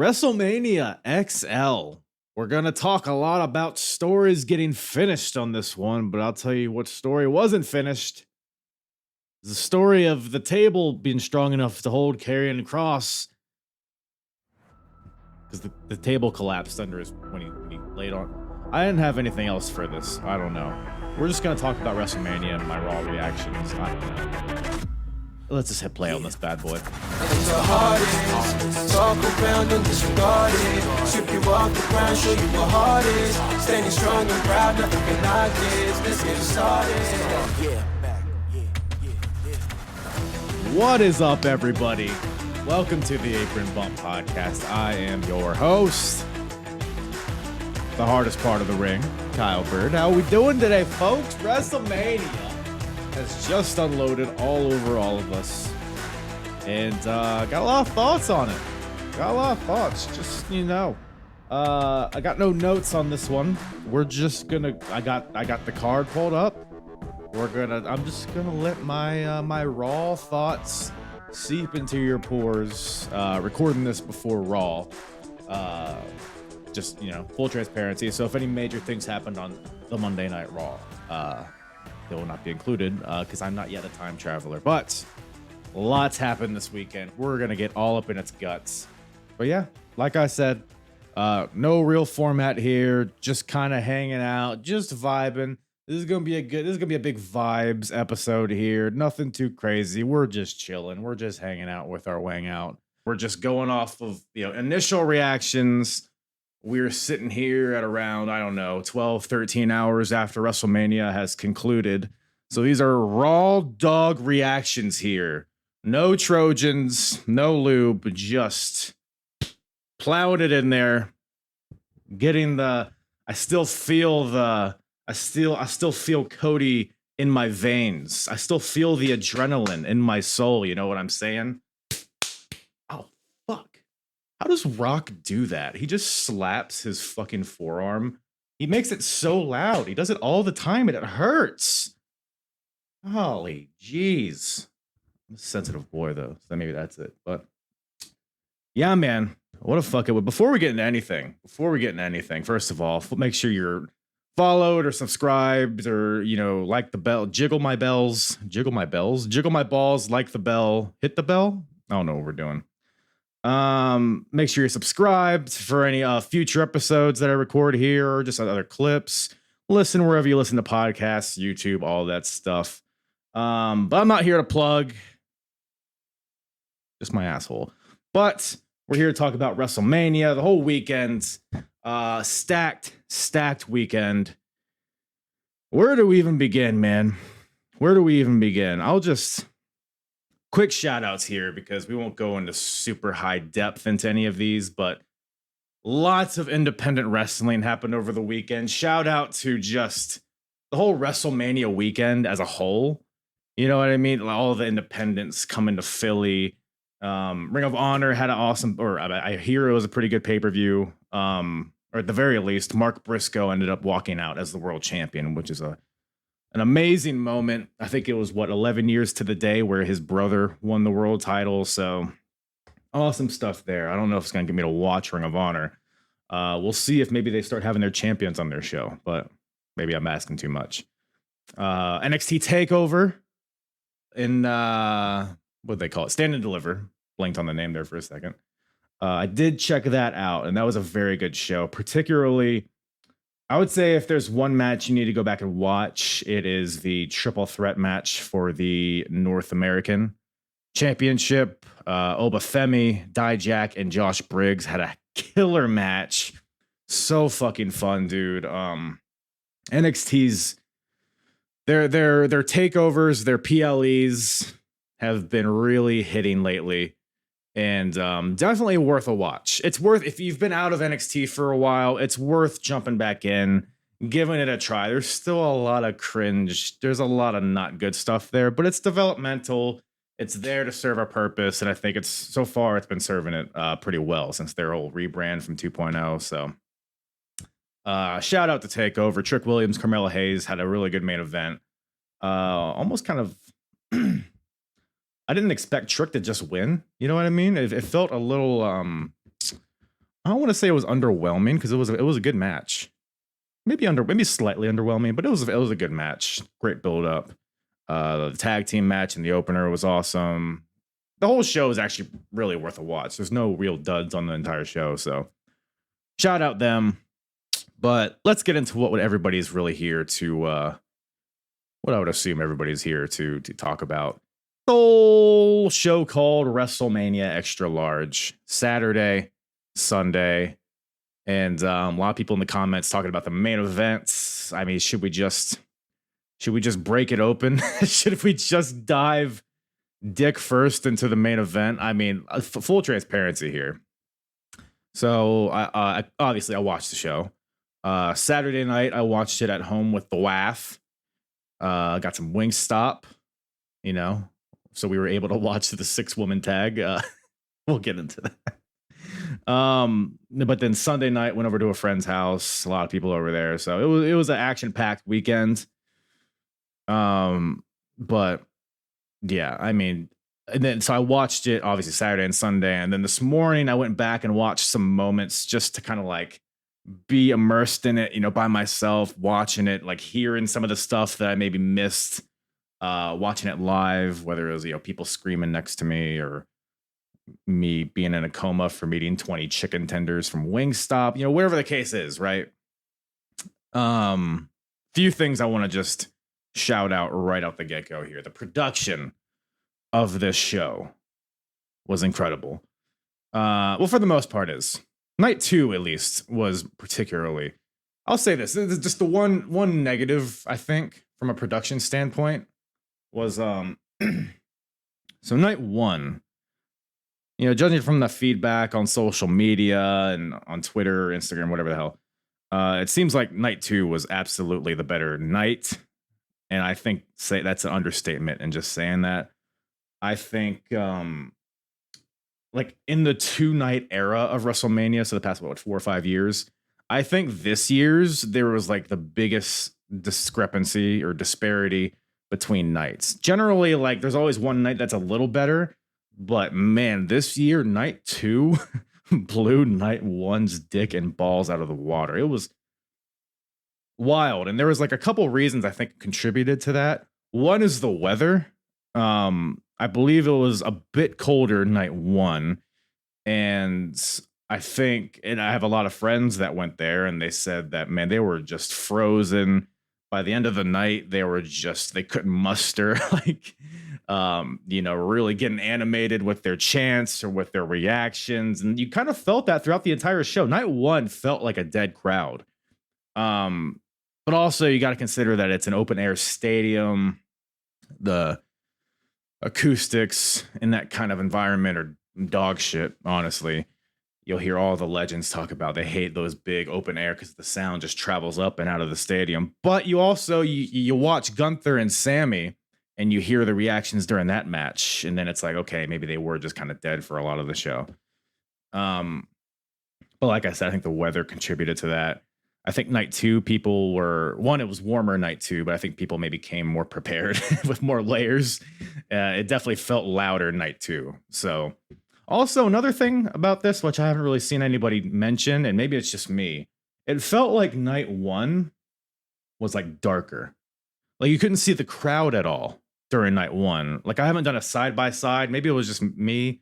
WrestleMania XL. We're going to talk a lot about stories getting finished on this one, but I'll tell you what story wasn't finished. The story of the table being strong enough to hold Karrion Kross because the table collapsed under his when he laid on. I didn't have anything else for this. I don't know. We're just going to talk about WrestleMania and my Raw reactions. I don't know. Let's just hit play on this bad boy. Talk around and disregard it. Strip you off the ground, show you what heart is. Standing strong and proud, nothing can knock this. Let's get started. What is up, everybody? Welcome to the Apron Bump Podcast. I am your host, the hardest part of the ring, Kyle Bird. How are we doing today, folks? WrestleMania has just unloaded all over all of us. And got a lot of thoughts on it. Got a lot of thoughts. Just, I got no notes on this one. We're just gonna I got the card pulled up. I'm just gonna let my raw thoughts seep into your pores. Recording this before Raw. Just, full transparency. So if any major things happened on the Monday Night Raw, they will not be included because I'm not yet a time traveler. But lots happened this weekend. We're going to get all up in its guts. But yeah, like I said, no real format here. Just kind of hanging out, just vibing. This is going to be a big vibes episode here. Nothing too crazy. We're just chilling. We're just hanging out with our wang out. We're just going off of, initial reactions. We're sitting here at around, 12, 13 hours after WrestleMania has concluded. So these are raw dog reactions here. No Trojans, no lube, just plowing it in there. I still feel Cody in my veins. I still feel the adrenaline in my soul. You know what I'm saying? Oh, fuck. How does Rock do that? He just slaps his fucking forearm. He makes it so loud. He does it all the time and it hurts. Holy jeez. I'm a sensitive boy though, so maybe that's it. But yeah, man, what a fuck it would. Before we get into anything, first of all, make sure you're followed or subscribed or, like the bell, jiggle my balls, like the bell, hit the bell. I don't know what we're doing. Make sure you're subscribed for any future episodes that I record here or just other clips. Listen wherever you listen to podcasts, YouTube, all that stuff. But I'm not here to plug just my asshole. But we're here to talk about WrestleMania, the whole weekend. Stacked weekend. Where do we even begin, man? I'll just quick shout outs here because we won't go into super high depth into any of these, but lots of independent wrestling happened over the weekend. Shout out to just the whole WrestleMania weekend as a whole. You know what I mean? All the independents coming to Philly. Ring of Honor had an awesome, I hear it was a pretty good pay-per-view. Or at the very least, Mark Briscoe ended up walking out as the world champion, which is an amazing moment. I think it was 11 years to the day where his brother won the world title. So awesome stuff there. I don't know if it's going to get me to watch Ring of Honor. We'll see if maybe they start having their champions on their show, but maybe I'm asking too much. NXT TakeOver in what they call it, Stand and Deliver. Blinked on the name there for a second. I did check that out, and that was a very good show. Particularly, I would say if there's one match you need to go back and watch, it is the triple threat match for the North American Championship. Obafemi, Dijak, and Josh Briggs had a killer match. So fucking fun, dude. NXT's their takeovers, their PLEs have been really hitting lately. And definitely worth a watch. It's worth, if you've been out of NXT for a while, it's worth jumping back in, giving it a try. There's still a lot of cringe. There's a lot of not good stuff there, but it's developmental. It's there to serve a purpose. And I think so far it's been serving it pretty well since their whole rebrand from 2.0. So shout out to TakeOver. Trick Williams, Carmelo Hayes had a really good main event. Almost kind of I didn't expect Trick to just win. You know what I mean? It felt a little I don't want to say it was underwhelming because it was a good match. Maybe slightly underwhelming, but it was a good match. Great build up. The tag team match in the opener was awesome. The whole show is actually really worth a watch. There's no real duds on the entire show, so shout out them. But let's get into what everybody's really here to. What I would assume everybody's here to talk about. The whole show called WrestleMania Extra Large, Saturday, Sunday, and a lot of people in the comments talking about the main events. I mean, should we just break it open? Should we just dive dick first into the main event? I mean, full transparency here. So I obviously I watched the show. Saturday night I watched it at home with the WAF. Got some Wingstop, you know, so we were able to watch the 6-woman tag. We'll get into that. But then Sunday night went over to a friend's house. A lot of people over there, so it was an action-packed weekend. But yeah, I mean, and then so I watched it obviously Saturday and Sunday, and then this morning I went back and watched some moments just to kind of like be immersed in it, you know, by myself, watching it, like hearing some of the stuff that I maybe missed, watching it live, whether it was, you know, people screaming next to me or me being in a coma from eating 20 chicken tenders from Wingstop, you know, whatever the case is, right? Few things I want to just shout out right out the get-go here. The production of this show was incredible. Well, for the most part is. Night 2, at least, was particularly. I'll say this is just the one negative, I think, from a production standpoint was so night 1, you know, judging from the feedback on social media and on Twitter, Instagram, whatever the hell, it seems like night 2 was absolutely the better night. And I think that's an understatement in just saying that. I think like in the 2-night era of WrestleMania, so the past 4 or 5 years, I think this year's there was like the biggest discrepancy or disparity between nights. Generally, like there's always one night that's a little better, but man, this year night 2 blew night 1's dick and balls out of the water. It was wild, and there was like a couple reasons I think contributed to that. One is the weather. I believe it was a bit colder night 1, and I think, and I have a lot of friends that went there, and they said that man, they were just frozen by the end of the night. They couldn't muster like, you know, really getting animated with their chants or with their reactions, and you kind of felt that throughout the entire show. Night 1 felt like a dead crowd, but also you got to consider that it's an open air stadium. The acoustics in that kind of environment are dog shit, honestly. You'll hear all the legends talk about they hate those big open air because the sound just travels up and out of the stadium. But you also you watch Gunther and Sammy and you hear the reactions during that match, and then it's like, okay, maybe they were just kind of dead for a lot of the show. But like I said, I think the weather contributed to that. I think night 2, people were, it was warmer night 2, but I think people maybe came more prepared with more layers. It definitely felt louder night 2. So also another thing about this, which I haven't really seen anybody mention, and maybe it's just me, it felt like night 1 was like darker. Like you couldn't see the crowd at all during night 1. Like I haven't done a side by side. Maybe it was just me.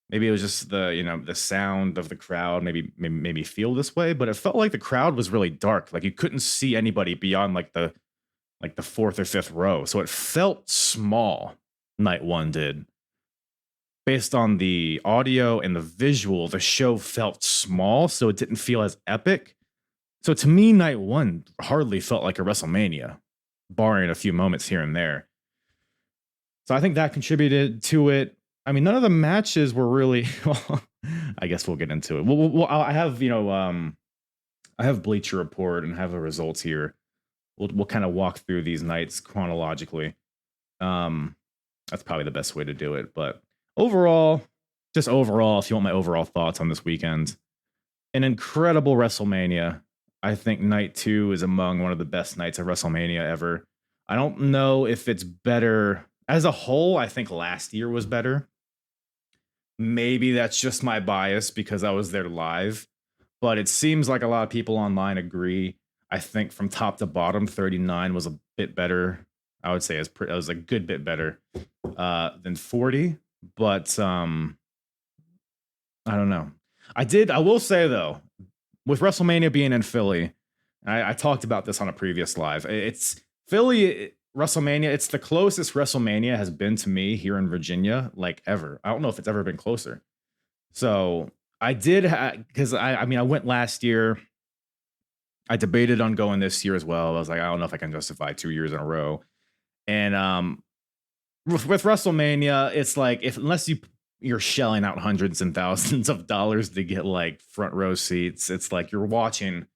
Maybe it was just the, you know, the sound of the crowd maybe made me feel this way, but it felt like the crowd was really dark. Like you couldn't see anybody beyond like the 4th or 5th row. So it felt small, night 1 did. Based on the audio and the visual, the show felt small, so it didn't feel as epic. So to me, night 1 hardly felt like a WrestleMania, barring a few moments here and there. So I think that contributed to it. I mean, none of the matches were really. Well, I guess we'll get into it. Well, I have, you know, I have Bleacher Report and have the results here. We'll kind of walk through these nights chronologically. That's probably the best way to do it. But overall, if you want my overall thoughts on this weekend, an incredible WrestleMania. I think night 2 is among one of the best nights of WrestleMania ever. I don't know if it's better as a whole. I think last year was better. Maybe that's just my bias because I was there live. but it seems like a lot of people online agree. I think from top to bottom, 39 was a bit better. I would say it was a good bit better than 40, but I don't know. I will say though, with WrestleMania being in Philly, I talked about this on a previous live. It's Philly WrestleMania. It's the closest WrestleMania has been to me here in Virginia, like ever. I don't know if it's ever been closer. So I did because I mean I went last year. I debated on going this year as well. I was like, I don't know if I can justify 2 years in a row. And with WrestleMania, it's like if unless you're shelling out hundreds and thousands of dollars to get like front row seats, it's like you're watching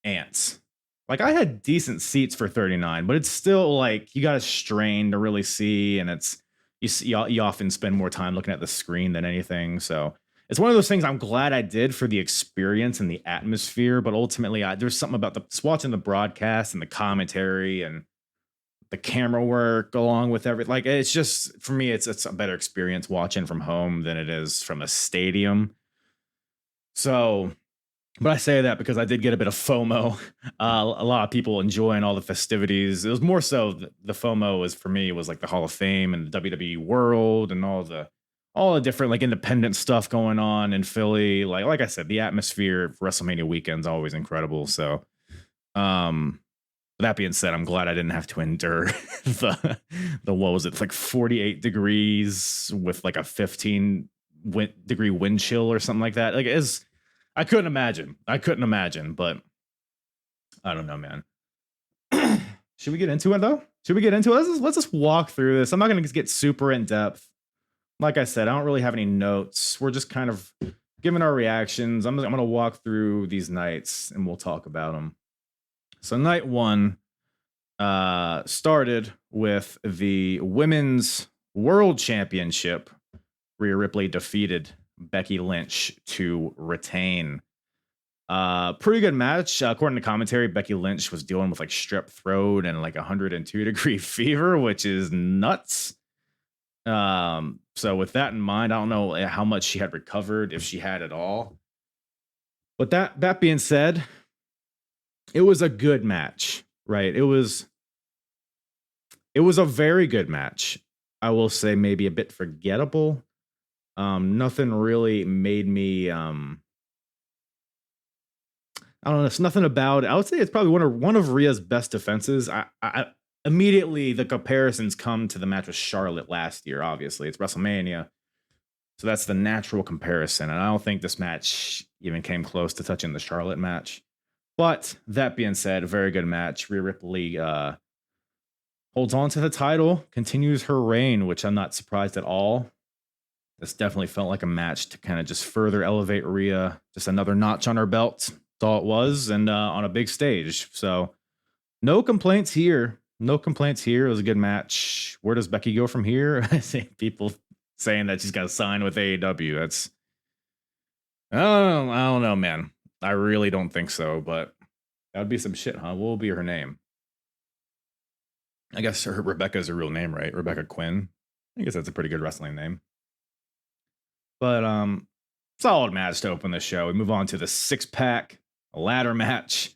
ants. Like I had decent seats for 39, but it's still like you got to strain to really see, and it's you often spend more time looking at the screen than anything. So it's one of those things I'm glad I did for the experience and the atmosphere, but ultimately there's something about just watching the broadcast and the commentary and the camera work along with everything. Like it's just for me, it's a better experience watching from home than it is from a stadium. So but I say that because I did get a bit of FOMO. A lot of people enjoying all the festivities. It was more so the FOMO was for me was like the Hall of Fame and the WWE World and all the different like independent stuff going on in Philly. Like I said, the atmosphere for WrestleMania weekend's always incredible. So, that being said, I'm glad I didn't have to endure the what was it like 48 degrees with like a 15-degree wind chill or something like that. Like it is. I couldn't imagine, but I don't know, man. Should we get into it though? Should we get into it? Let's just walk through this. I'm not going to get super in depth. Like I said, I don't really have any notes. We're just kind of giving our reactions. I'm going to walk through these nights and we'll talk about them. So night one started with the Women's World Championship. Rhea Ripley defeated Becky Lynch to retain. Pretty good match. According to commentary, Becky Lynch was dealing with like strep throat and like 102-degree fever, which is nuts. So with that in mind, I don't know how much she had recovered, if she had at all. But that being said, it was a good match, right? It was a very good match. I will say maybe a bit forgettable. Nothing really made me I don't know, it's nothing about it. I would say it's probably one of Rhea's best defenses. I immediately the comparisons come to the match with Charlotte last year. Obviously, it's WrestleMania. So that's the natural comparison. And I don't think this match even came close to touching the Charlotte match. But that being said, a very good match. Rhea Ripley holds on to the title, continues her reign, which I'm not surprised at all. This definitely felt like a match to kind of just further elevate Rhea, just another notch on her belt. That's all it was, and on a big stage. So no complaints here. No complaints here. It was a good match. Where does Becky go from here? I see people saying that she's got to sign with AEW. That's I don't know, man. I really don't think so, but that would be some shit, huh? What will be her name? I guess Rebecca's her real name, right? Rebecca Quinn. I guess that's a pretty good wrestling name. But solid match to open the show. We move on to the 6-pack ladder match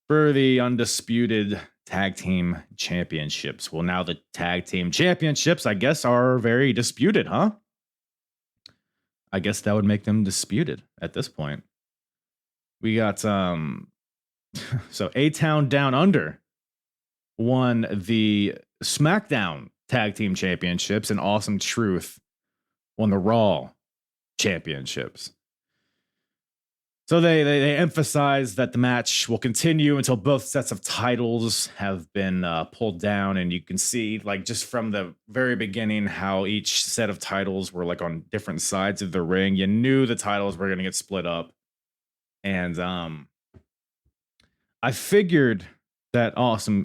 for the undisputed tag team championships. Well, now the tag team championships, I guess, are very disputed, huh? I guess that would make them disputed at this point. We got so A-Town Down Under won the SmackDown tag team championships, and Awesome Truth won the Raw championships. So they emphasize that the match will continue until both sets of titles have been pulled down, and you can see like just from the very beginning how each set of titles were like on different sides of the ring. You knew the titles were going to get split up, and I figured that Awesome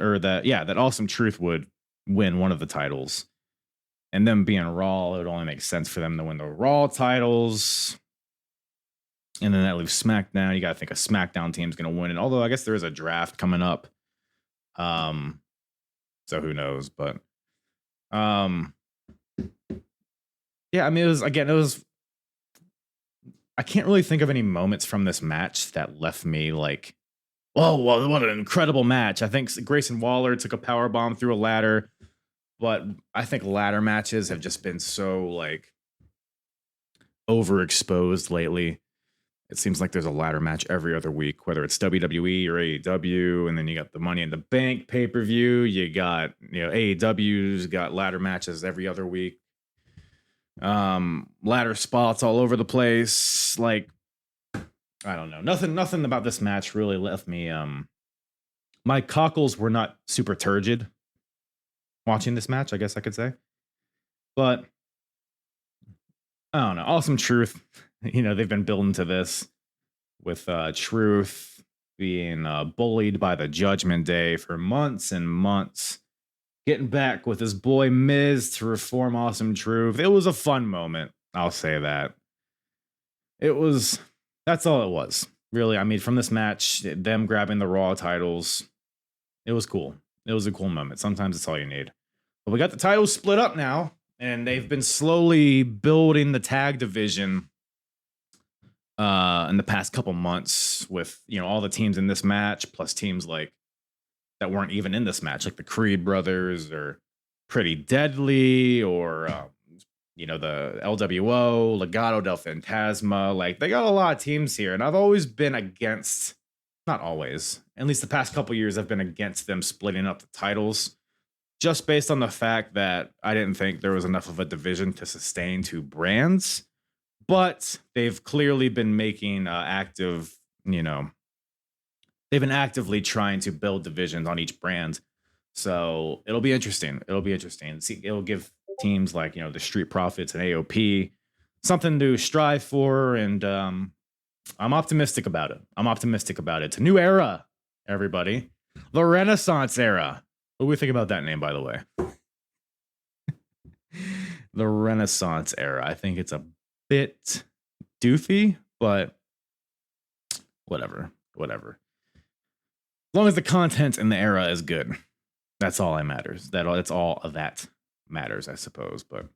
Truth would win one of the titles, and them being Raw, it would only make sense for them to win the Raw titles. And then that leaves SmackDown. You got to think a SmackDown team's going to win it. Although I guess there is a draft coming up. So who knows? But yeah, I mean, it was I can't really think of any moments from this match that left me like, oh, well, what an incredible match. I think Grayson Waller took a power bomb through a ladder, but I think ladder matches have just been so like overexposed lately. It seems like there's a ladder match every other week, whether it's WWE or AEW, and then you got the Money in the Bank pay-per-view. You got, AEW's got ladder matches every other week. Ladder spots all over the place. Like, I don't know. Nothing about this match really left me. My cockles were not super turgid watching this match, I guess I could say. But I don't know. Awesome Truth. They've been building to this with Truth being bullied by the Judgment Day for months and months. Getting back with his boy Miz to reform Awesome Truth. It was a fun moment. I'll say that. That's all it was. Really, I mean, from this match, them grabbing the Raw titles, it was cool. It was a cool moment. Sometimes it's all you need. But we got the titles split up now, and they've been slowly building the tag division in the past couple months with, all the teams in this match, plus teams like that weren't even in this match, like the Creed brothers or Pretty Deadly or, the LWO, Legado del Fantasma. Like, they got a lot of teams here, and I've always been against, not always, at least the past couple years, I've been against them splitting up the titles just based on the fact that I didn't think there was enough of a division to sustain two brands. But they've clearly been making active, they've been actively trying to build divisions on each brand. So it'll be interesting. See, it'll give teams like, the Street Profits and AOP something to strive for. And I'm optimistic about it. It's a new era, everybody. The Renaissance era. What do we think about that name, by the way? The Renaissance era. I think it's a bit doofy, but whatever. As long as the content in the era is good, that's all that matters. That's all that matters, I suppose. But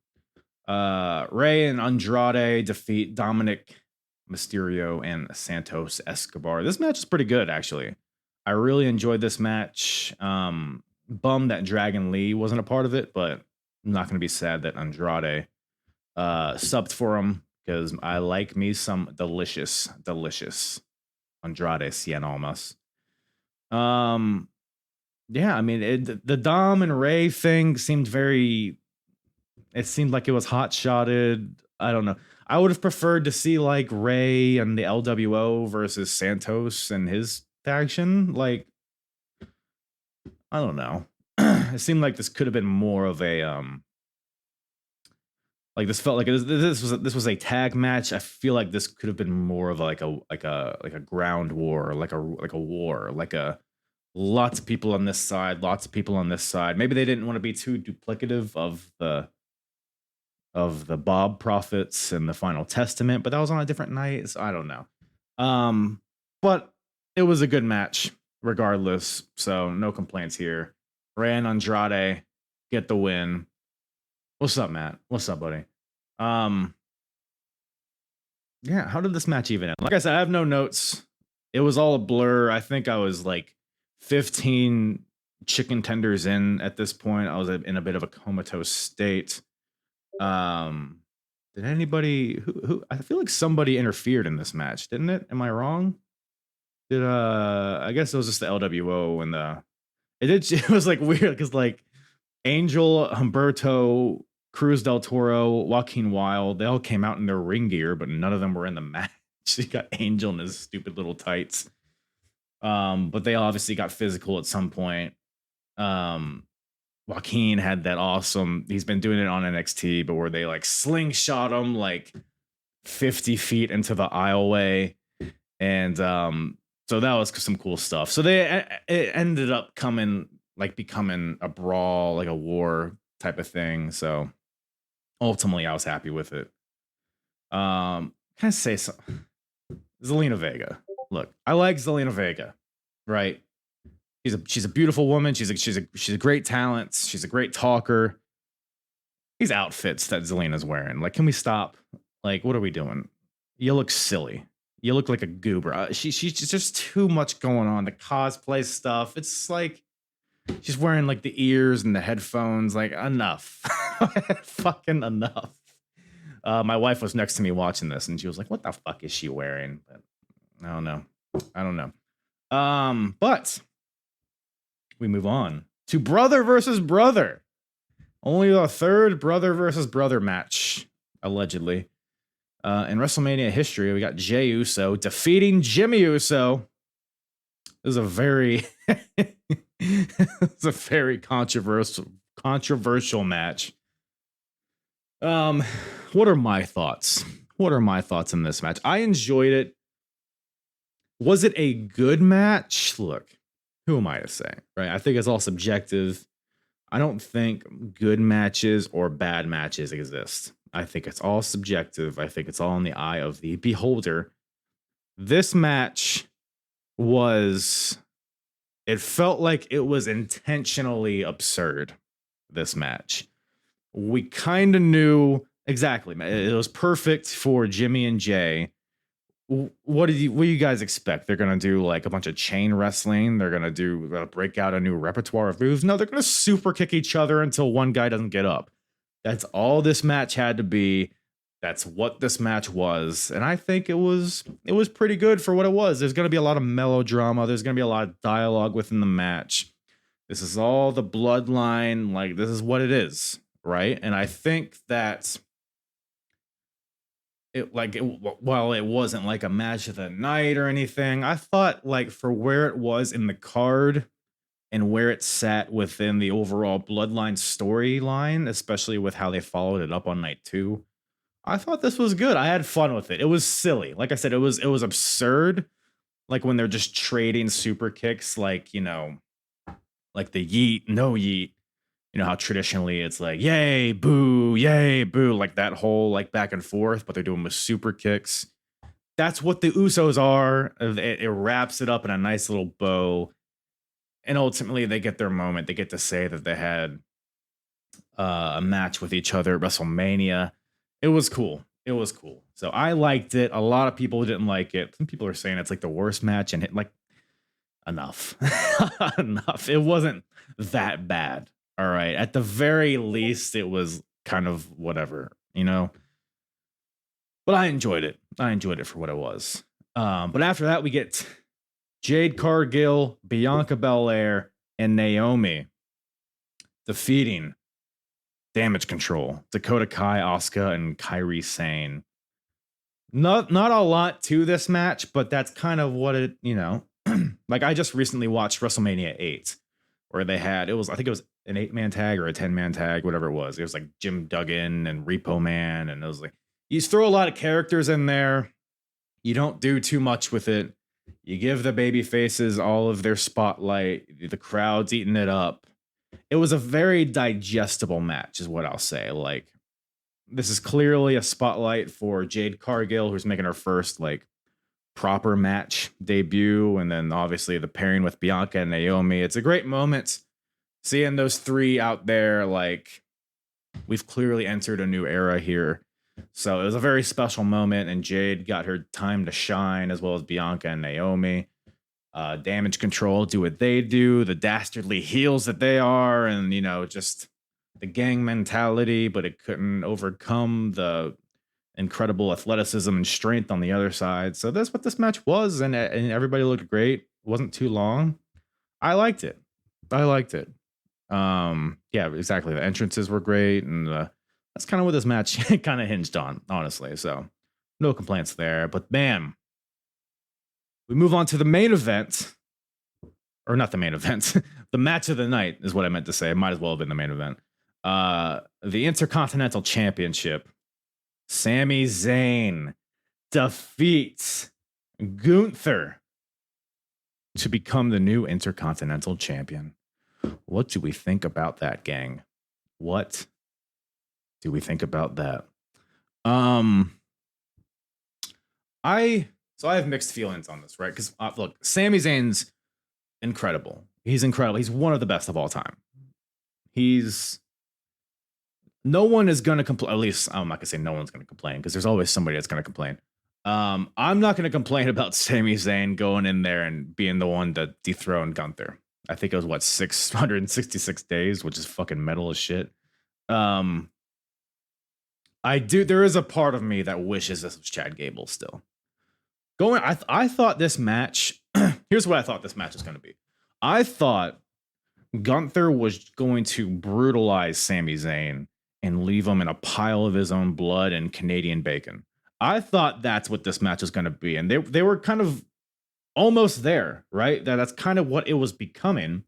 Rey and Andrade defeat Dominic Mysterio and Santos Escobar. This match is pretty good, actually. I really enjoyed this match. Bummed that Dragon Lee wasn't a part of it, but I'm not going to be sad that Andrade subbed for him, because I like me some delicious Andrade Cien Almas. Yeah, I mean, the Dom and Ray thing seemed it seemed like it was hot-shotted. I don't know. I would have preferred to see like Ray and the LWO versus Santos and his faction. Like, I don't know. It seemed like this could have been more of a like, this felt like this was a tag match. I feel like this could have been more of like a ground war, like a war, like lots of people on this side, lots of people on this side. Maybe they didn't want to be too duplicative of the Bob Prophets and the Final Testament, but that was on a different night, so I don't know. But it was a good match regardless, so no complaints here. Rey and Andrade get the win. What's up, Matt? What's up, buddy? Yeah, how did this match even end? Like I said, I have no notes. It was all a blur. I think I was like 15 chicken tenders in at this point. I was in a bit of a comatose state. Did anybody who I feel like somebody interfered in this match, didn't it? Am I wrong? I guess it was just the LWO and it was like weird because like Angel, Humberto, Cruz del Toro, Joaquin Wilde, they all came out in their ring gear, but none of them were in the match. You got Angel in his stupid little tights. But they obviously got physical at some point. Joaquin had that awesome, he's been doing it on NXT, but where they like slingshot him like 50 feet into the aisleway. And so that was some cool stuff. So it ended up becoming a brawl, like a war type of thing. So ultimately I was happy with it. Can I say something? Zelina Vega. Look, I like Zelina Vega, right? She's a beautiful woman. She's a great talent. She's a great talker. These outfits that Zelina's wearing, like, can we stop? Like, what are we doing? You look silly. You look like a goober. She's just too much going on. The cosplay stuff. It's like she's wearing like the ears and the headphones. Like enough, fucking enough. My wife was next to me watching this, and she was like, "What the fuck is she wearing?" But I don't know. I don't know. But we move on to brother versus brother. Only the third brother versus brother match, allegedly. In WrestleMania history, we got Jey Uso defeating Jimmy Uso. This is a very, it's a very controversial match. What are my thoughts? What are my thoughts on this match? I enjoyed it. Was it a good match? Look, who am I to say, right? I think it's all subjective. I don't think good matches or bad matches exist. I think it's all subjective. I think it's all in the eye of the beholder. This match it felt like it was intentionally absurd, this match. We kind of knew exactly. It was perfect for Jimmy and Jay. What do you guys expect? They're gonna do like a bunch of chain wrestling. They're gonna break out a new repertoire of moves. No, they're gonna super kick each other until one guy doesn't get up. That's all this match had to be. That's what this match was, and I think it was pretty good for what it was. There's gonna be a lot of melodrama. There's gonna be a lot of dialogue within the match. This is all the bloodline. Like this is what it is, right? And I think that. While it wasn't like a match of the night or anything, I thought like for where it was in the card and where it sat within the overall bloodline storyline, especially with how they followed it up on night 2, I thought this was good. I had fun with it. It was silly. Like I said, it was absurd. Like when they're just trading super kicks, like, you know, like the yeet, no yeet. You know how traditionally it's like, yay, boo, like that whole like back and forth, but they're doing with super kicks. That's what the Usos are. It wraps it up in a nice little bow. And ultimately they get their moment. They get to say that they had a match with each other at WrestleMania. It was cool. It was cool. So I liked it. A lot of people didn't like it. Some people are saying it's like the worst match, and like enough. Enough. It wasn't that bad. All right. At the very least, it was kind of whatever, you know? But I enjoyed it. I enjoyed it for what it was. But after that, we get Jade Cargill, Bianca Belair, and Naomi defeating Damage Control, Dakota Kai, Asuka, and Kairi Sane. Not a lot to this match, but that's kind of what it, you know. Like I just recently watched WrestleMania 8, where they had, I think it was an 8-man tag or a 10-man tag, whatever it was. It was like Jim Duggan and Repo Man. And it was like, you throw a lot of characters in there. You don't do too much with it. You give the baby faces all of their spotlight. The crowd's eating it up. It was a very digestible match is what I'll say. Like, this is clearly a spotlight for Jade Cargill, who's making her first like proper match debut. And then obviously the pairing with Bianca and Naomi. It's a great moment. Seeing those three out there, like, we've clearly entered a new era here. So it was a very special moment, and Jade got her time to shine, as well as Bianca and Naomi. Damage Control do what they do, the dastardly heels that they are, and, you know, just the gang mentality, but it couldn't overcome the incredible athleticism and strength on the other side. So that's what this match was, and everybody looked great. It wasn't too long. I liked it. Yeah, exactly. The entrances were great, and that's kind of what this match kind of hinged on, honestly. So no complaints there. But man, we move on to the main event, or not the main event. The match of the night is what I meant to say. It might as well have been the main event. The Intercontinental Championship. Sami Zayn defeats Gunther to become the new Intercontinental Champion. What do we think about that, gang? What do we think about that? I have mixed feelings on this, right? Because look, Sami Zayn's incredible. He's incredible. He's one of the best of all time. No one is going to complain. At least I'm not going to say no one's going to complain, because there's always somebody that's going to complain. I'm not going to complain about Sami Zayn going in there and being the one to dethrone Gunther. I think it was what 666 days, which is fucking metal as shit. Um, there is a part of me that wishes this was Chad Gable still. I thought this match, here's what I thought this match was going to be. I thought Gunther was going to brutalize Sami Zayn and leave him in a pile of his own blood and Canadian bacon. I thought that's what this match was going to be. And they were kind of almost there, right? That's kind of what it was becoming.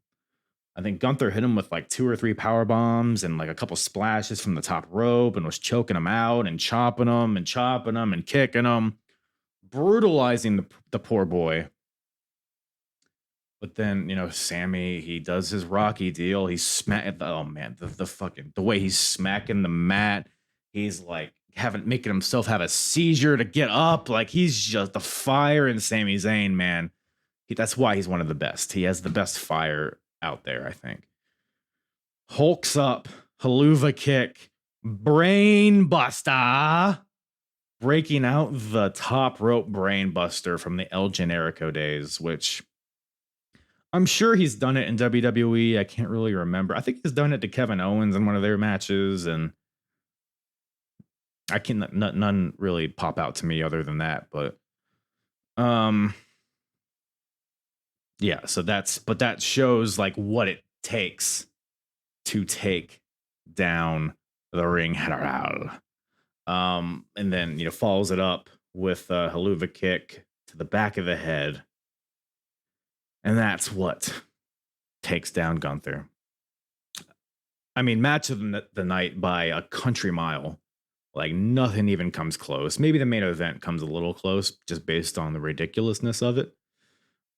I think Gunther hit him with like 2 or 3 power bombs and like a couple splashes from the top rope and was choking him out and chopping him and kicking him, brutalizing the poor boy. But then, Sammy, he does his Rocky deal. He's the way he's smacking the mat. He's like making himself have a seizure to get up. Like he's just the fire in Sami Zayn, man. That's why he's one of the best. He has the best fire out there, I think. Hulks up, haluva kick, brain buster, breaking out the top rope brain buster from the El Generico days, which I'm sure he's done it in WWE. I can't really remember. I think he's done it to Kevin Owens in one of their matches, and none really pop out to me other than that. But yeah, so that shows like what it takes to take down the Ring General. And then follows it up with a haluva kick to the back of the head. And that's what takes down Gunther. I mean, match of the night by a country mile. Like nothing even comes close. Maybe the main event comes a little close just based on the ridiculousness of it.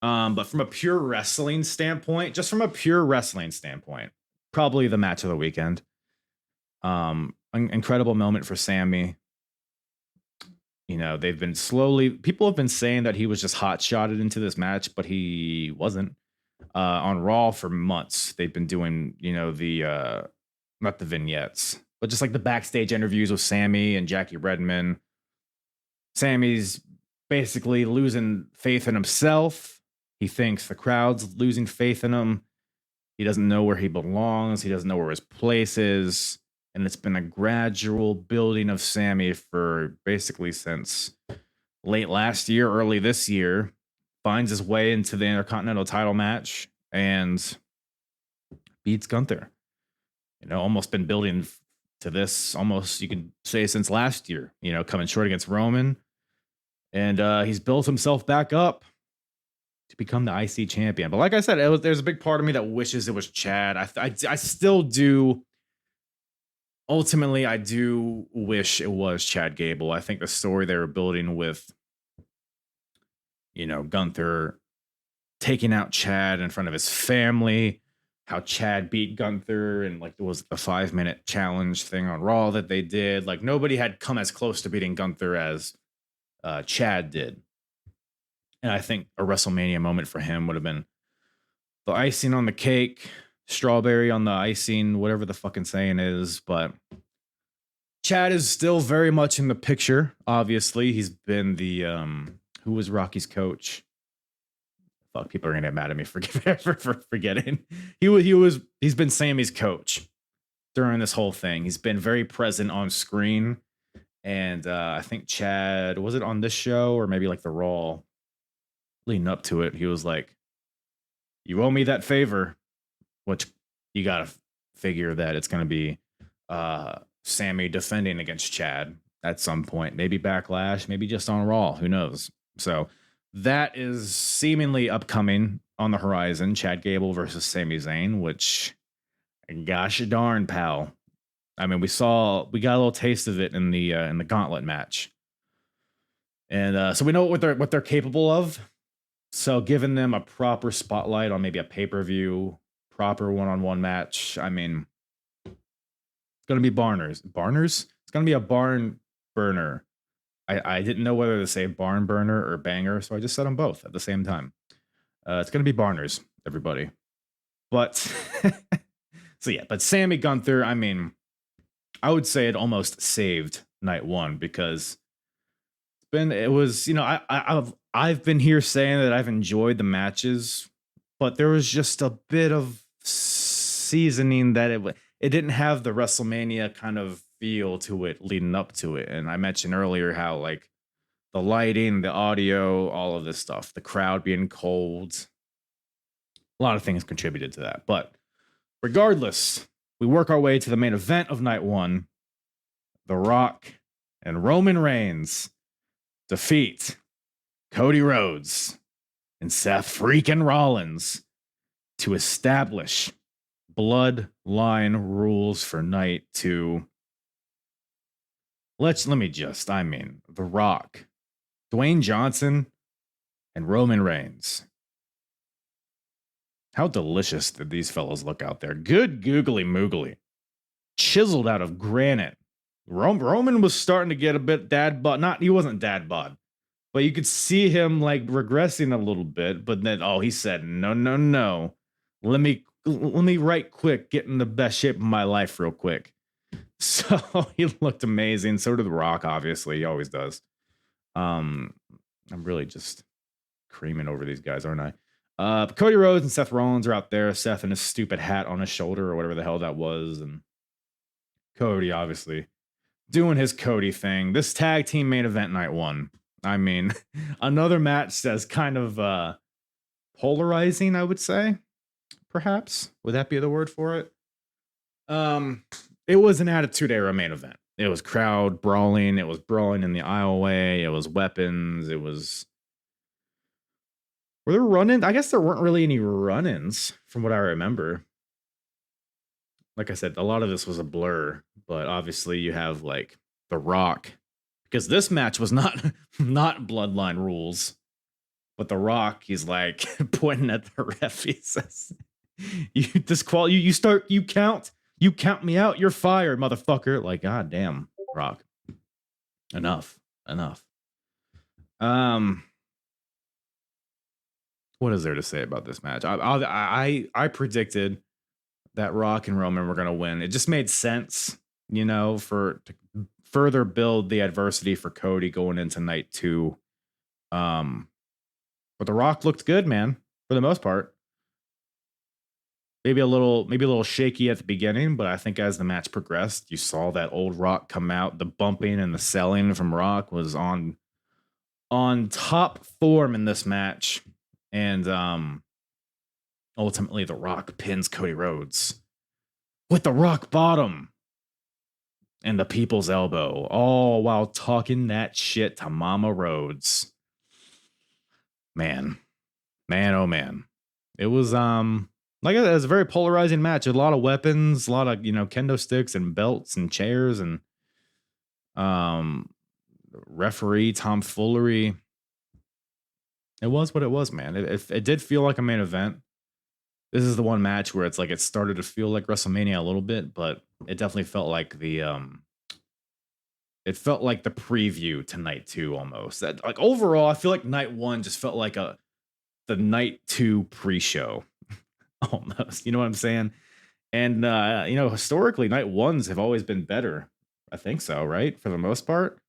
But from a pure wrestling standpoint, probably the match of the weekend. Incredible moment for Sammy. They've been people have been saying that he was just hot-shotted into this match, but he wasn't. On Raw for months, they've been doing, not the vignettes, but just like the backstage interviews with Sammy and Jackie Redmond. Sammy's basically losing faith in himself. He thinks the crowd's losing faith in him. He doesn't know where he belongs. He doesn't know where his place is. And it's been a gradual building of Sammy for basically since late last year, early this year. Finds his way into the Intercontinental title match and beats Gunther. Almost been building to this almost, you could say, since last year, coming short against Roman. And he's built himself back up to become the IC champion. But like I said, there's a big part of me that wishes it was Chad. I still do. Ultimately, I do wish it was Chad Gable. I think the story they were building with, Gunther taking out Chad in front of his family, how Chad beat Gunther, and like it was the 5-minute challenge thing on Raw that they did. Like nobody had come as close to beating Gunther as Chad did. And I think a WrestleMania moment for him would have been the icing on the cake, strawberry on the icing, whatever the fucking saying is. But Chad is still very much in the picture. Obviously, he's been the who was Rocky's coach? Fuck, people are gonna get mad at me for forgetting. He's been Sammy's coach during this whole thing. He's been very present on screen. And I think Chad, was it on this show or maybe like the Raw leading up to it? He was like, "You owe me that favor," which you gotta figure that it's gonna be Sammy defending against Chad at some point. Maybe Backlash, maybe just on Raw. Who knows? So that is seemingly upcoming on the horizon. Chad Gable versus Sami Zayn, which, gosh darn, pal. I mean, we got a little taste of it in the Gauntlet match, and so we know what they're capable of. So giving them a proper spotlight on maybe a pay-per-view, proper one-on-one match. I mean, it's gonna be Barners. It's gonna be a barn burner. I didn't know whether to say barn burner or banger, so I just said them both at the same time. It's gonna be Barners, everybody. But so yeah, but Sammy Gunther, I mean, I would say it almost saved night one because it's it was, I've been here saying that I've enjoyed the matches, but there was just a bit of seasoning that it didn't have the WrestleMania kind of feel to it leading up to it. And I mentioned earlier how like the lighting, the audio, all of this stuff, the crowd being cold, a lot of things contributed to that. But regardless, we work our way to the main event of night one. The Rock and Roman Reigns defeat Cody Rhodes and Seth freaking Rollins to establish bloodline rules for night two. The Rock, Dwayne Johnson, and Roman Reigns. How delicious did these fellows look out there? Good googly moogly. Chiseled out of granite. Roman was starting to get a bit dad bod. He wasn't dad bod, but you could see him like regressing a little bit. But then, he said, no. Let me right quick get in the best shape of my life real quick. So he looked amazing. So did The Rock, obviously. He always does. I'm really just creaming over these guys, aren't I? Cody Rhodes and Seth Rollins are out there. Seth and his stupid hat on his shoulder or whatever the hell that was. And Cody, obviously, doing his Cody thing. This tag team main event night one. I mean, another match that's kind of polarizing, I would say. Perhaps. Would that be the word for it? It was an Attitude Era main event. It was crowd brawling. It was brawling in the aisleway. It was weapons. It was... Were there run-ins? I guess there weren't really any run-ins from what I remember. Like I said, a lot of this was a blur, but obviously you have like The Rock, because this match was not bloodline rules, but The Rock, he's like pointing at the ref. He says, you count me out, you're fired, motherfucker. Like, god damn, Rock. Enough. What is there to say about this match? I predicted that Rock and Roman were going to win. It just made sense, to further build the adversity for Cody going into night two. But The Rock looked good, man, for the most part. Maybe a little shaky at the beginning, but I think as the match progressed, you saw that old Rock come out. The bumping and the selling from Rock was on top form in this match. And ultimately, The Rock pins Cody Rhodes with the rock bottom and the people's elbow, all while talking that shit to Mama Rhodes. Man, oh man. It was like it was a very polarizing match. A lot of weapons, a lot of kendo sticks and belts and chairs and referee tomfoolery. It was what it was, man. It did feel like a main event. This is the one match where it's like it started to feel like WrestleMania a little bit, but it definitely felt like the preview to night two almost. That like overall, I feel like night one just felt like the night two pre-show almost. You know what I'm saying? And historically, night ones have always been better. I think so, right? For the most part.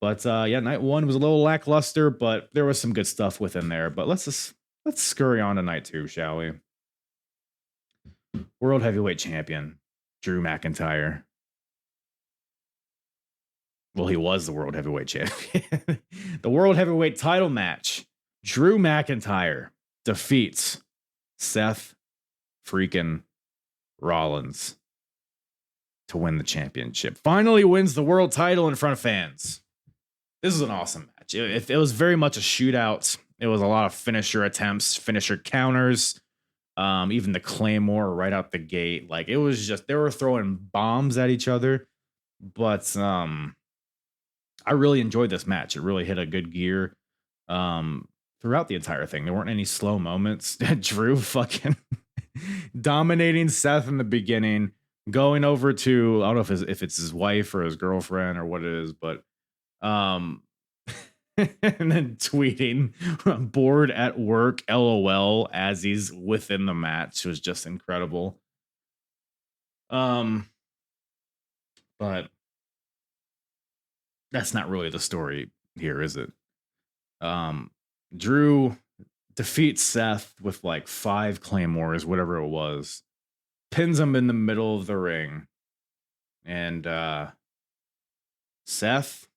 But night one was a little lackluster, but there was some good stuff within there. But let's scurry on to night two, shall we? World Heavyweight Champion Drew McIntyre. Well, he was the World Heavyweight Champion. The World Heavyweight title match. Drew McIntyre defeats Seth freaking Rollins to win the championship. Finally wins the world title in front of fans. This is an awesome match. It was very much a shootout. It was a lot of finisher attempts, finisher counters, even the Claymore right out the gate. Like it was just, they were throwing bombs at each other. But I really enjoyed this match. It really hit a good gear throughout the entire thing. There weren't any slow moments. Drew fucking dominating Seth in the beginning, going over to, I don't know if it's his wife or his girlfriend or what it is, but and then tweeting bored at work LOL as he's within the match was just incredible. But that's not really the story here, is it? Drew defeats Seth with like 5 claymores, whatever it was, pins him in the middle of the ring. And Seth,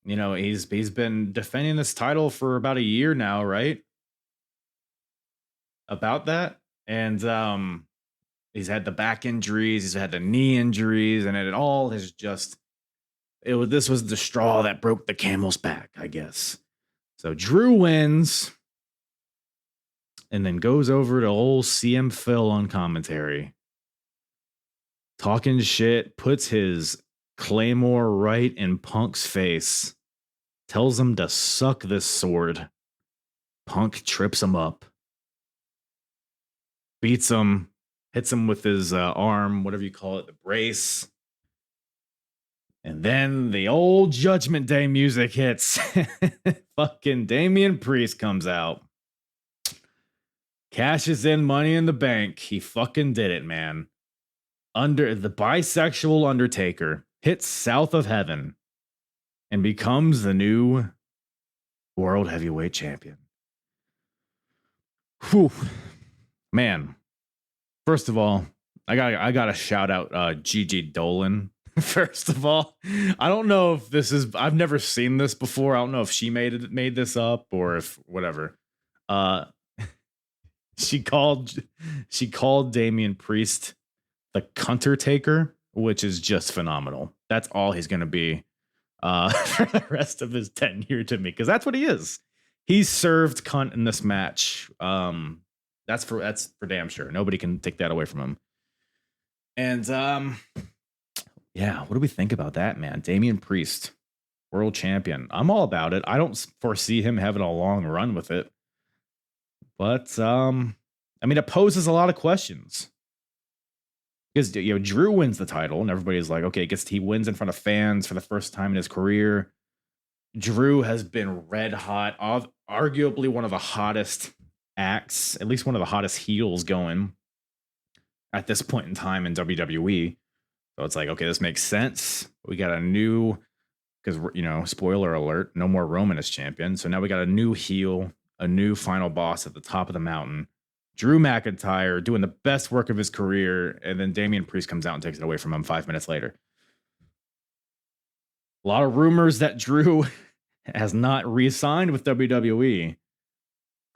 you know, he's been defending this title for about a year now, right? About that. And he's had the back injuries, he's had the knee injuries, and it all has just this was the straw that broke the camel's back, I guess. So Drew wins and then goes over to old CM Phil on commentary, talking shit, puts his claymore right in Punk's face, tells him to suck this sword. Punk trips him up, beats him, hits him with his arm, whatever you call it, the brace. And then the old Judgment Day music hits. Fucking Damian Priest comes out, cashes in Money in the Bank. He fucking did it, man. The bisexual Undertaker hits South of Heaven and becomes the new World Heavyweight Champion. Whew. Man, first of all, I got to shout out Gigi Dolan. First of all, I don't know if this is, I've never seen this before. I don't know if she made this up or if whatever. She called Damian Priest the Cunter Taker, which is just phenomenal. That's all he's going to be for the rest of his tenure to me, because that's what he is. He served cunt in this match. That's for damn sure. Nobody can take that away from him. And yeah, what do we think about that, man? Damian Priest, world champion. I'm all about it. I don't foresee him having a long run with it. But I mean, it poses a lot of questions. Because, you know, Drew wins the title and everybody's like, okay, he wins in front of fans for the first time in his career. Drew has been red hot, arguably one of the hottest acts, at least one of the hottest heels going at this point in time in WWE. So it's like, okay, this makes sense. We got a new, because, you know, spoiler alert, no more Roman as champion. So now we got a new heel, a new final boss at the top of the mountain. Drew McIntyre doing the best work of his career, and then Damian Priest comes out and takes it away from him 5 minutes later. A lot of rumors that Drew has not re-signed with WWE.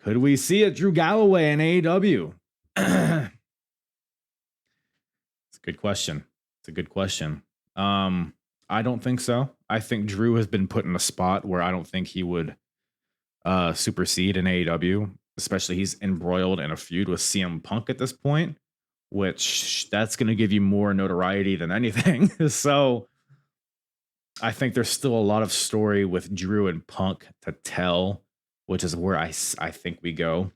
Could we see a Drew Galloway in AEW? It's a good question. It's a good question. I don't think so. I think Drew has been put in a spot where I don't think he would supersede in AEW. Especially he's embroiled in a feud with CM Punk at this point, which that's going to give you more notoriety than anything. So I think there's still a lot of story with Drew and Punk to tell, which is where I think we go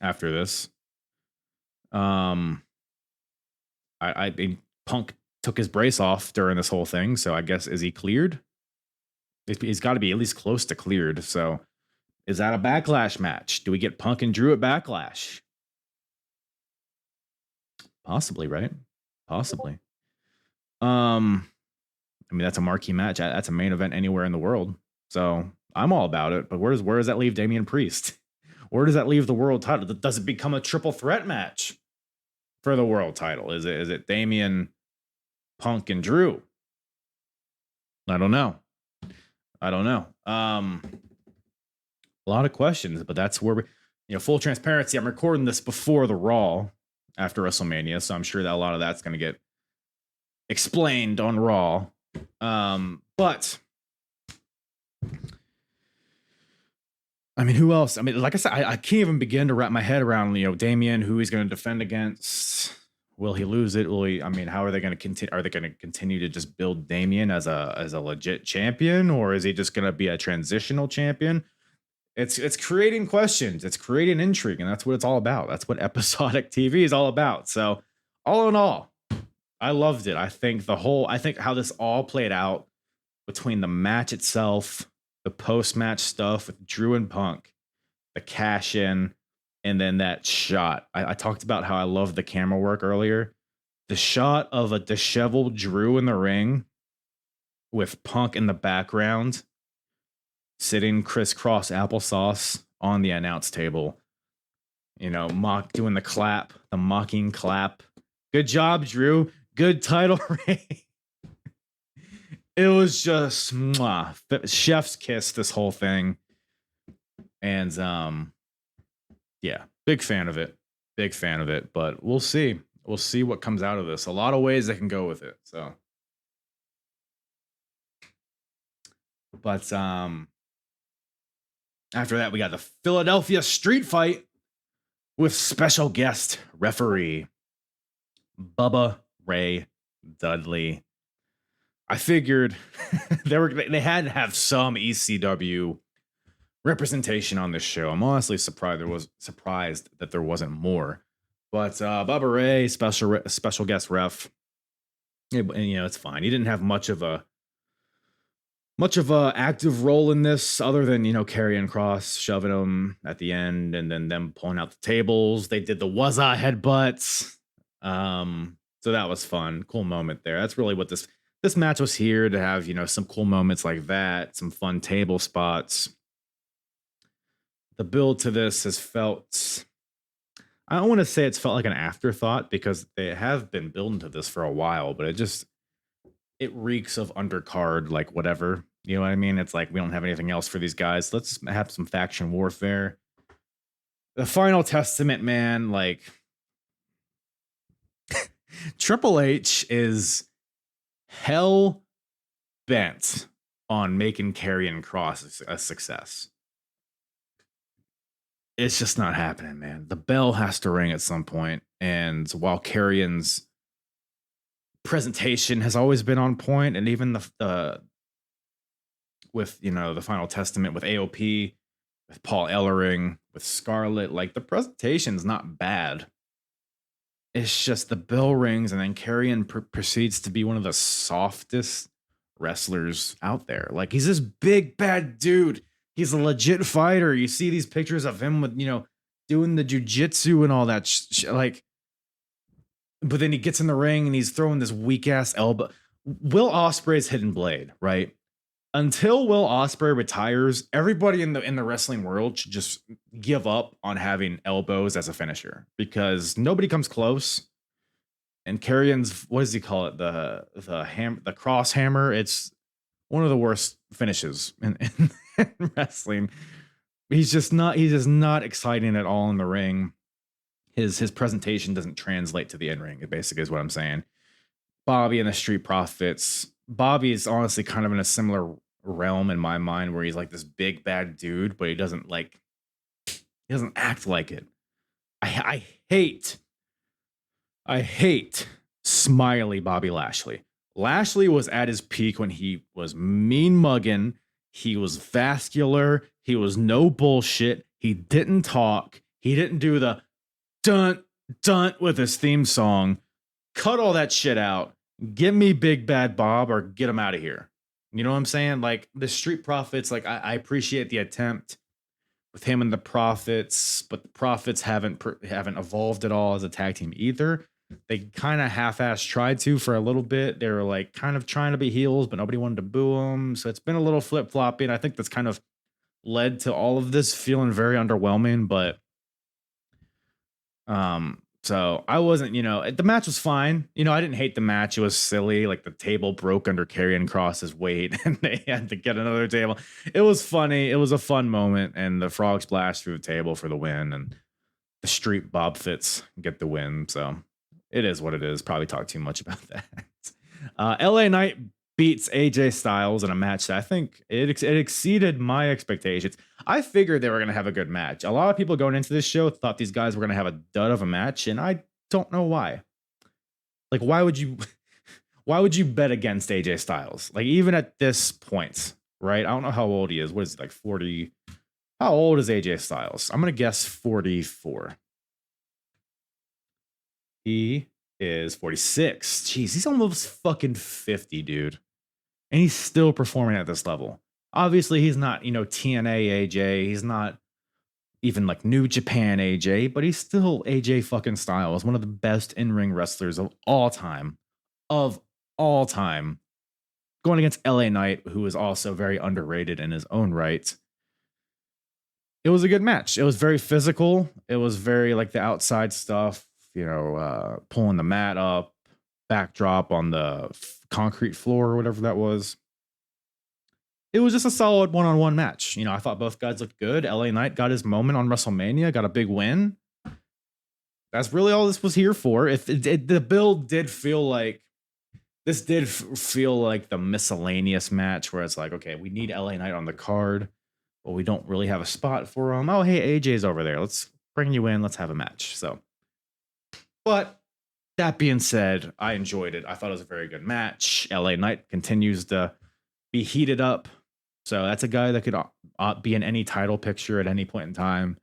after this. I mean, Punk took his brace off during this whole thing, so I guess, is he cleared? He's got to be at least close to cleared, so is that a Backlash match? Do we get Punk and Drew at Backlash? Possibly, right? Possibly. I mean, that's a marquee match. That's a main event anywhere in the world. So I'm all about it. But where does that leave Damian Priest? Where does that leave the world title? Does it become a triple threat match for the world title? Is it Damian, Punk, and Drew? I don't know. A lot of questions, but that's where we, you know, full transparency. I'm recording this before the Raw after WrestleMania, so I'm sure that a lot of that's going to get explained on Raw. But I mean, who else? I mean, like I said, I can't even begin to wrap my head around, you know, Damian, who he's going to defend against. Will he lose it? Will he? I mean, how are they going to continue? Are they going to continue to just build Damian as a legit champion, or is he just going to be a transitional champion? It's creating questions. It's creating intrigue, and that's what it's all about. That's what episodic TV is all about. So, all in all, I loved it. I think how this all played out between the match itself, the post-match stuff with Drew and Punk, the cash in, and then that shot. I talked about how I love the camera work earlier. The shot of a disheveled Drew in the ring with Punk in the background, sitting crisscross applesauce on the announce table. You know, doing the mocking clap. Good job, Drew. Good title reign. It was just mwah, chef's kiss, this whole thing. And yeah, big fan of it. Big fan of it. But we'll see. We'll see what comes out of this. A lot of ways they can go with it. So, but after that, we got the Philadelphia Street Fight with special guest referee Bubba Ray Dudley. I figured they had to have some ECW representation on this show. I'm honestly surprised that there wasn't more. But Bubba Ray, special guest ref, and you know, it's fine. He didn't have much of a active role in this, other than, you know, Karrion Kross shoving him at the end and then them pulling out the tables. They did the Wazza headbutts. So that was fun. Cool moment there. That's really what this match was here to have, you know, some cool moments like that, some fun table spots. The build to this has felt, I don't want to say it's felt like an afterthought, because they have been building to this for a while, but it reeks of undercard, like whatever. You know what I mean? It's like, we don't have anything else for these guys. Let's have some faction warfare. The Final Testament, man, like Triple H is hell bent on making Karrion Kross a success. It's just not happening, man. The bell has to ring at some point. And while Karrion's presentation has always been on point, and even the with, you know, the Final Testament with AOP, with Paul Ellering, with Scarlett, like the presentation's not bad. It's just the bell rings, and then Karrion proceeds to be one of the softest wrestlers out there. Like, he's this big bad dude. He's a legit fighter. You see these pictures of him with, you know, doing the jujitsu and all that like, but then he gets in the ring and he's throwing this weak ass elbow. Will Ospreay's hidden blade, right? Until Will Ospreay retires, everybody in the wrestling world should just give up on having elbows as a finisher, because nobody comes close. And Karrion's, what does he call it? The cross hammer. It's one of the worst finishes in wrestling. He's just not exciting at all in the ring. His presentation doesn't translate to the in-ring. It basically is what I'm saying. Bobby and the Street Profits. Bobby is honestly kind of in a similar realm in my mind, where he's like this big bad dude, but he doesn't act like it. I hate smiley Bobby Lashley. Lashley was at his peak when he was mean mugging. He was vascular. He was no bullshit. He didn't talk. He didn't do the dun dun with his theme song. Cut all that shit out. Give me Big Bad Bob, or get him out of here. You know what I'm saying? Like, the Street Profits, like, I appreciate the attempt with him and the Profits, but the Profits haven't evolved at all as a tag team either. They kind of half-ass tried to for a little bit. They were like kind of trying to be heels, but nobody wanted to boo them. So it's been a little flip-floppy, and I think that's kind of led to all of this feeling very underwhelming. But so I wasn't, you know, the match was fine. You know, I didn't hate the match. It was silly. Like, the table broke under Karrion Kross's weight and they had to get another table. It was funny. It was a fun moment. And the frog splash through the table for the win, and the Street Bob Fits get the win. So it is what it is. Probably talk too much about that. LA Knight beats AJ Styles in a match that I think it exceeded my expectations. I figured they were going to have a good match. A lot of people going into this show thought these guys were going to have a dud of a match, and I don't know why. Like, why would you bet against AJ Styles? Like, even at this point, right? I don't know how old he is. What is it, like 40? How old is AJ Styles? I'm going to guess 44. He is 46. Jeez, he's almost fucking 50, dude. And he's still performing at this level. Obviously, he's not, you know, TNA AJ. He's not even like New Japan AJ, but he's still AJ fucking Styles, one of the best in-ring wrestlers of all time. Of all time. going against LA Knight, who is also very underrated in his own right. It was a good match. It was very physical. It was very like the outside stuff, pulling the mat up, backdrop on the concrete floor or whatever that was. It was just a solid one-on-one match. I thought both guys looked good. LA Knight got his moment on WrestleMania, got a big win. That's really all this was here for. If the build did feel like this did feel like the miscellaneous match where it's like, okay, we need LA Knight on the card, but we don't really have a spot for him. Oh, hey, AJ's over there. Let's bring you in. Let's have a match. So, but that being said, I enjoyed it. I thought it was a very good match. LA Knight continues to be heated up. So that's a guy that could be in any title picture at any point in time.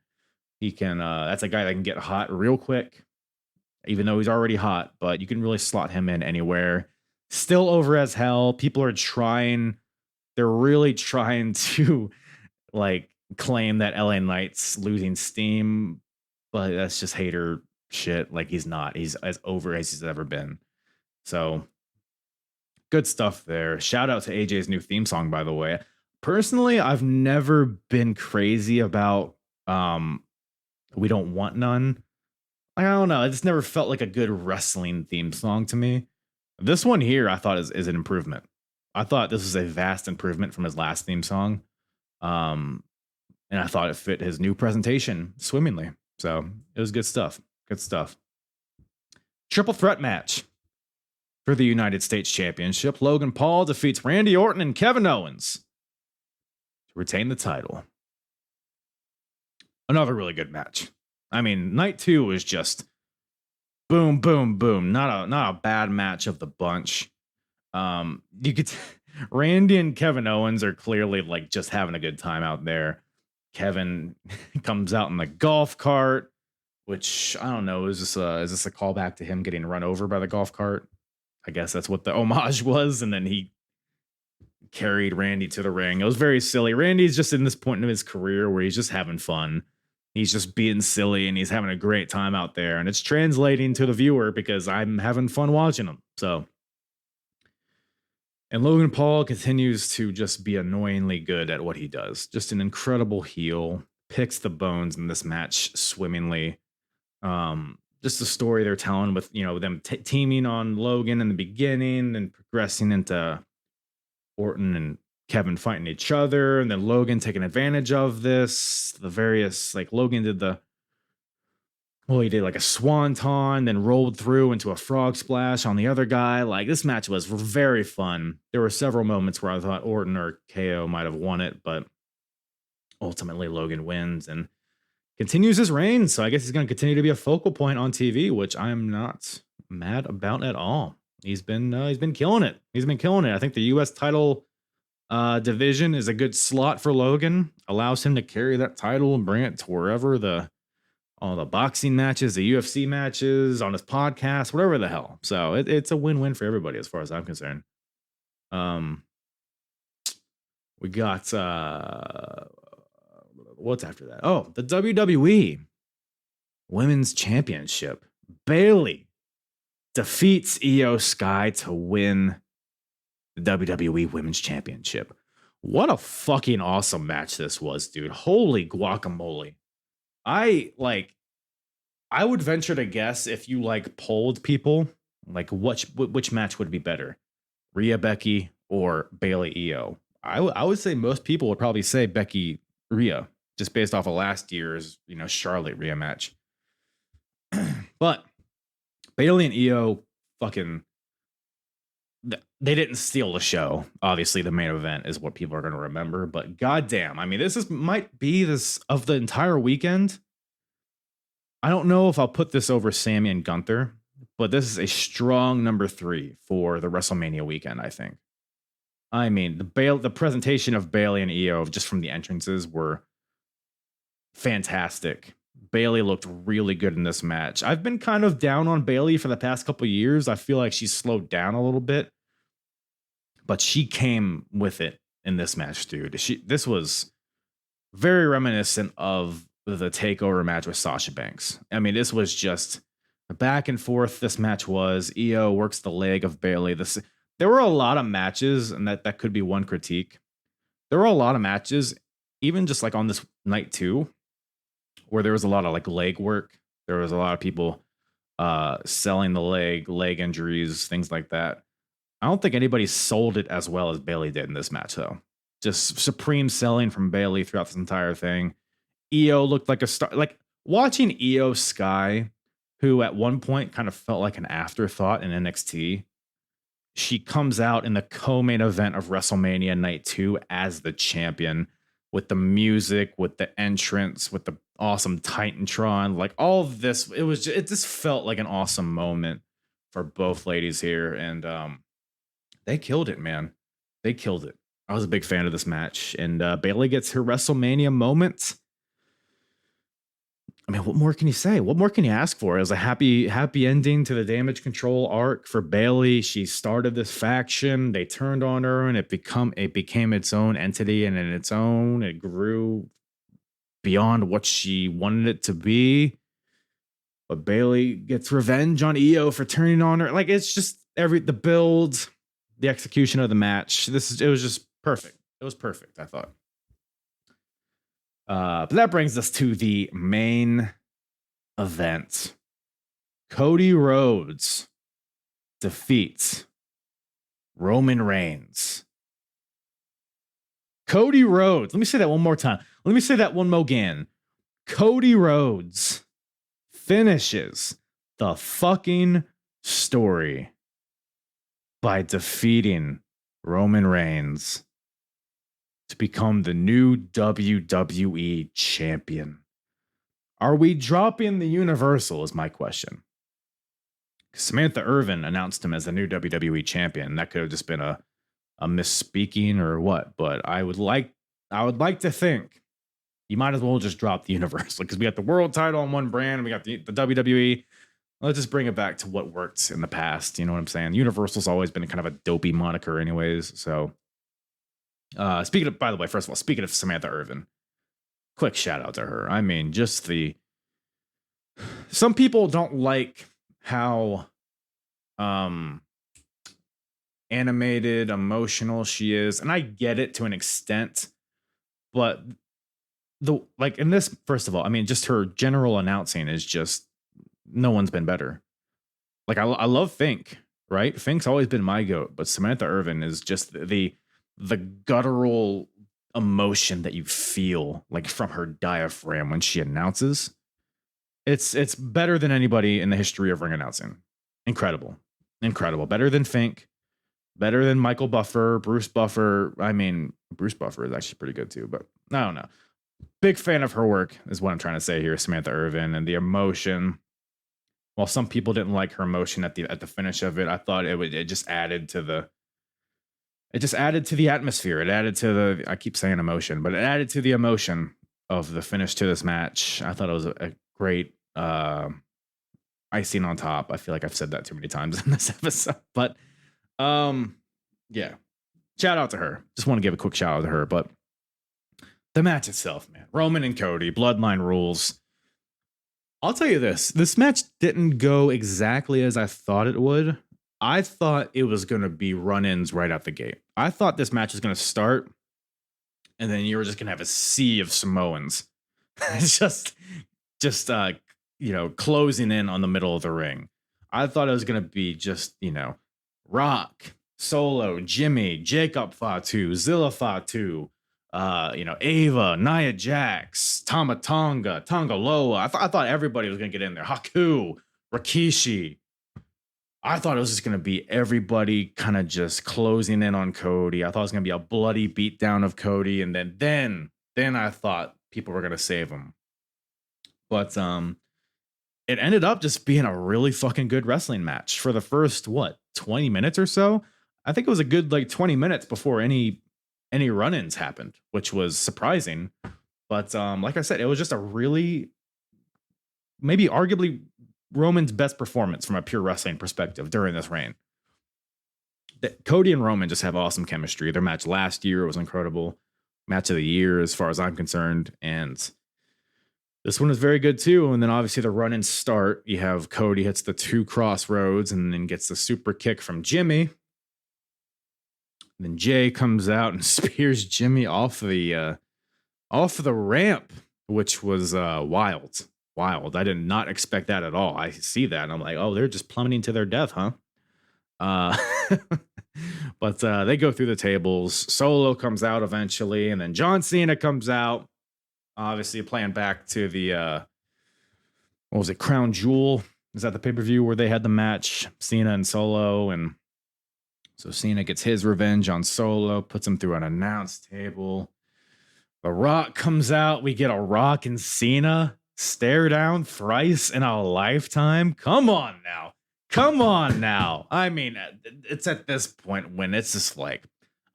He can. That's a guy that can get hot real quick, even though he's already hot. But you can really slot him in anywhere. Still over as hell. People are trying. They're really trying to like claim that LA Knight's losing steam, but that's just hater shit. Like he's not. He's as over as he's ever been. So good stuff there. Shout out to AJ's new theme song, by the way. Personally, I've never been crazy about We Don't Want None. I don't know. It just never felt like a good wrestling theme song to me. This one here, I thought is an improvement. I thought this was a vast improvement from his last theme song. And I thought it fit his new presentation swimmingly. So it was good stuff. Good stuff. Triple threat match for the United States Championship. Logan Paul defeats Randy Orton and Kevin Owens to retain the title. Another really good match. I mean, night 2 was just boom, boom, boom. Not a bad match of the bunch. You could Randy and Kevin Owens are clearly like just having a good time out there. Kevin comes out in the golf cart, which I don't know. Is this a callback to him getting run over by the golf cart? I guess that's what the homage was. And then he carried Randy to the ring. It was very silly. Randy's just in this point in his career where he's just having fun. He's just being silly and he's having a great time out there. And it's translating to the viewer because I'm having fun watching him. So, and Logan Paul continues to just be annoyingly good at what he does. Just an incredible heel. Picks the bones in this match swimmingly. Just the story they're telling with, them teaming on Logan in the beginning and progressing into Orton and Kevin fighting each other, and then Logan taking advantage of this. The various, like, Logan did he did like a swanton, then rolled through into a frog splash on the other guy. Like, this match was very fun. There were several moments where I thought Orton or KO might have won it, but ultimately Logan wins and continues his reign. So I guess he's going to continue to be a focal point on TV, which I'm not mad about at all. He's been killing it. He's been killing it. I think the U.S. title division is a good slot for Logan. Allows him to carry that title and bring it to wherever all the boxing matches, the UFC matches, on his podcast, whatever the hell. So it's a win-win for everybody as far as I'm concerned. We got what's after that? Oh, the WWE Women's Championship. Bayley defeats Io Sky to win the WWE Women's Championship. What a fucking awesome match this was, dude. Holy guacamole. I would venture to guess if you polled people, which match would be better, Rhea Becky or Bayley Io. I would say most people would probably say Becky Rhea, just based off of last year's Charlotte Rhea match. But Bayley and Io they didn't steal the show. Obviously, the main event is what people are going to remember. But goddamn, I mean, might be this of the entire weekend. I don't know if I'll put this over Sammy and Gunther, but this is a strong number 3 for the WrestleMania weekend, I think. I mean, the presentation of Bayley and Io just from the entrances were fantastic. Bayley looked really good in this match. I've been kind of down on Bayley for the past couple of years. I feel like she's slowed down a little bit, but she came with it in this match, dude. This was very reminiscent of the takeover match with Sasha Banks. I mean, this was just back and forth. This match was Io works the leg of Bayley. there were a lot of matches, and that could be one critique. There were a lot of matches, even just like on this night too, where there was a lot of like leg work. There was a lot of people selling the leg injuries, things like that. I don't think anybody sold it as well as Bailey did in this match, though. Just supreme selling from Bailey throughout this entire thing. Io looked like a star. Like watching Io Sky, who at one point kind of felt like an afterthought in NXT. She comes out in the co-main event of WrestleMania Night 2 as the champion with the music, with the entrance, with the awesome Titantron, like all of this. It just felt like an awesome moment for both ladies here. And they killed it, man. They killed it. I was a big fan of this match. And Bailey gets her WrestleMania moment. I mean, what more can you say? What more can you ask for? It was a happy ending to the Damage Control arc for Bailey. She started this faction. They turned on her, and it became its own entity, and in its own, it grew beyond what she wanted it to be. But Bailey gets revenge on Io for turning on her. Like, it's just the build, the execution of the match. It was just perfect. It was perfect, I thought. But that brings us to the main event. Cody Rhodes defeats Roman Reigns. Cody Rhodes. Let me say that one more time. Let me say that one more again. Cody Rhodes finishes the fucking story by defeating Roman Reigns to become the new WWE champion. Are we dropping the Universal is my question. Samantha Irvin announced him as the new WWE champion. That could have just been a misspeaking or what, but I would like to think you might as well just drop the Universal because we got the world title on one brand and we got the WWE. Let's just bring it back to what worked in the past. You know what I'm saying? Universal's always been kind of a dopey moniker anyways. So speaking of, by the way, first of all, speaking of Samantha Irvin, quick shout out to her. I mean, some people don't like how animated, emotional she is, and I get it to an extent, but in this, first of all, I mean, just her general announcing is just no one's been better. Like I love Fink, right? Fink's always been my goat, but Samantha Irvin is just the guttural emotion that you feel like from her diaphragm when she announces. It's better than anybody in the history of ring announcing. Incredible. Better than Fink, better than Michael Buffer, Bruce Buffer. I mean, Bruce Buffer is actually pretty good too, but I don't know. Big fan of her work is what I'm trying to say here, Samantha Irvin, and the emotion. While some people didn't like her emotion at the finish of it, I thought it just added to the atmosphere. It added to I keep saying emotion, but it added to the emotion of the finish to this match. I thought it was a great icing on top. I feel like I've said that too many times in this episode, but yeah, shout out to her. Just want to give a quick shout out to her. But the match itself, man, Roman and Cody, Bloodline rules. I'll tell you this match didn't go exactly as I thought it would. I thought it was going to be run-ins right out the gate. I thought this match was going to start, and then you were just going to have a sea of Samoans, just closing in on the middle of the ring. I thought it was going to be just Rock, Solo, Jimmy, Jacob Fatu, Zilla Fatu, Ava, Nia Jax, Tama Tonga, Tonga Loa. I thought everybody was going to get in there. Haku, Rikishi. I thought it was just going to be everybody kind of just closing in on Cody. I thought it was going to be a bloody beatdown of Cody. And then I thought people were going to save him. But it ended up just being a really fucking good wrestling match for the first, 20 minutes or so? I think it was a good 20 minutes before any run-ins happened, which was surprising. But like I said, it was just a really, maybe arguably Roman's best performance from a pure wrestling perspective during this reign. Cody and Roman just have awesome chemistry. Their match last year was incredible. Match of the year, as far as I'm concerned. And this one is very good too. And then obviously the run-ins start. You have Cody hits the 2 crossroads and then gets the super kick from Jimmy. And then Jay comes out and spears Jimmy off the ramp, which was wild. Wild. I did not expect that at all. I see that and I'm like, oh, they're just plummeting to their death, huh? Uh, but they go through the tables. Solo comes out eventually, and then John Cena comes out. Obviously, playing back to the what was it, Crown Jewel? Is that the pay-per-view where they had the match, Cena and Solo? And so Cena gets his revenge on Solo, puts him through an announce table. The Rock comes out. We get a Rock and Cena stare down thrice in a lifetime. Come on now. Come on now. I mean, it's at this point when it's just like,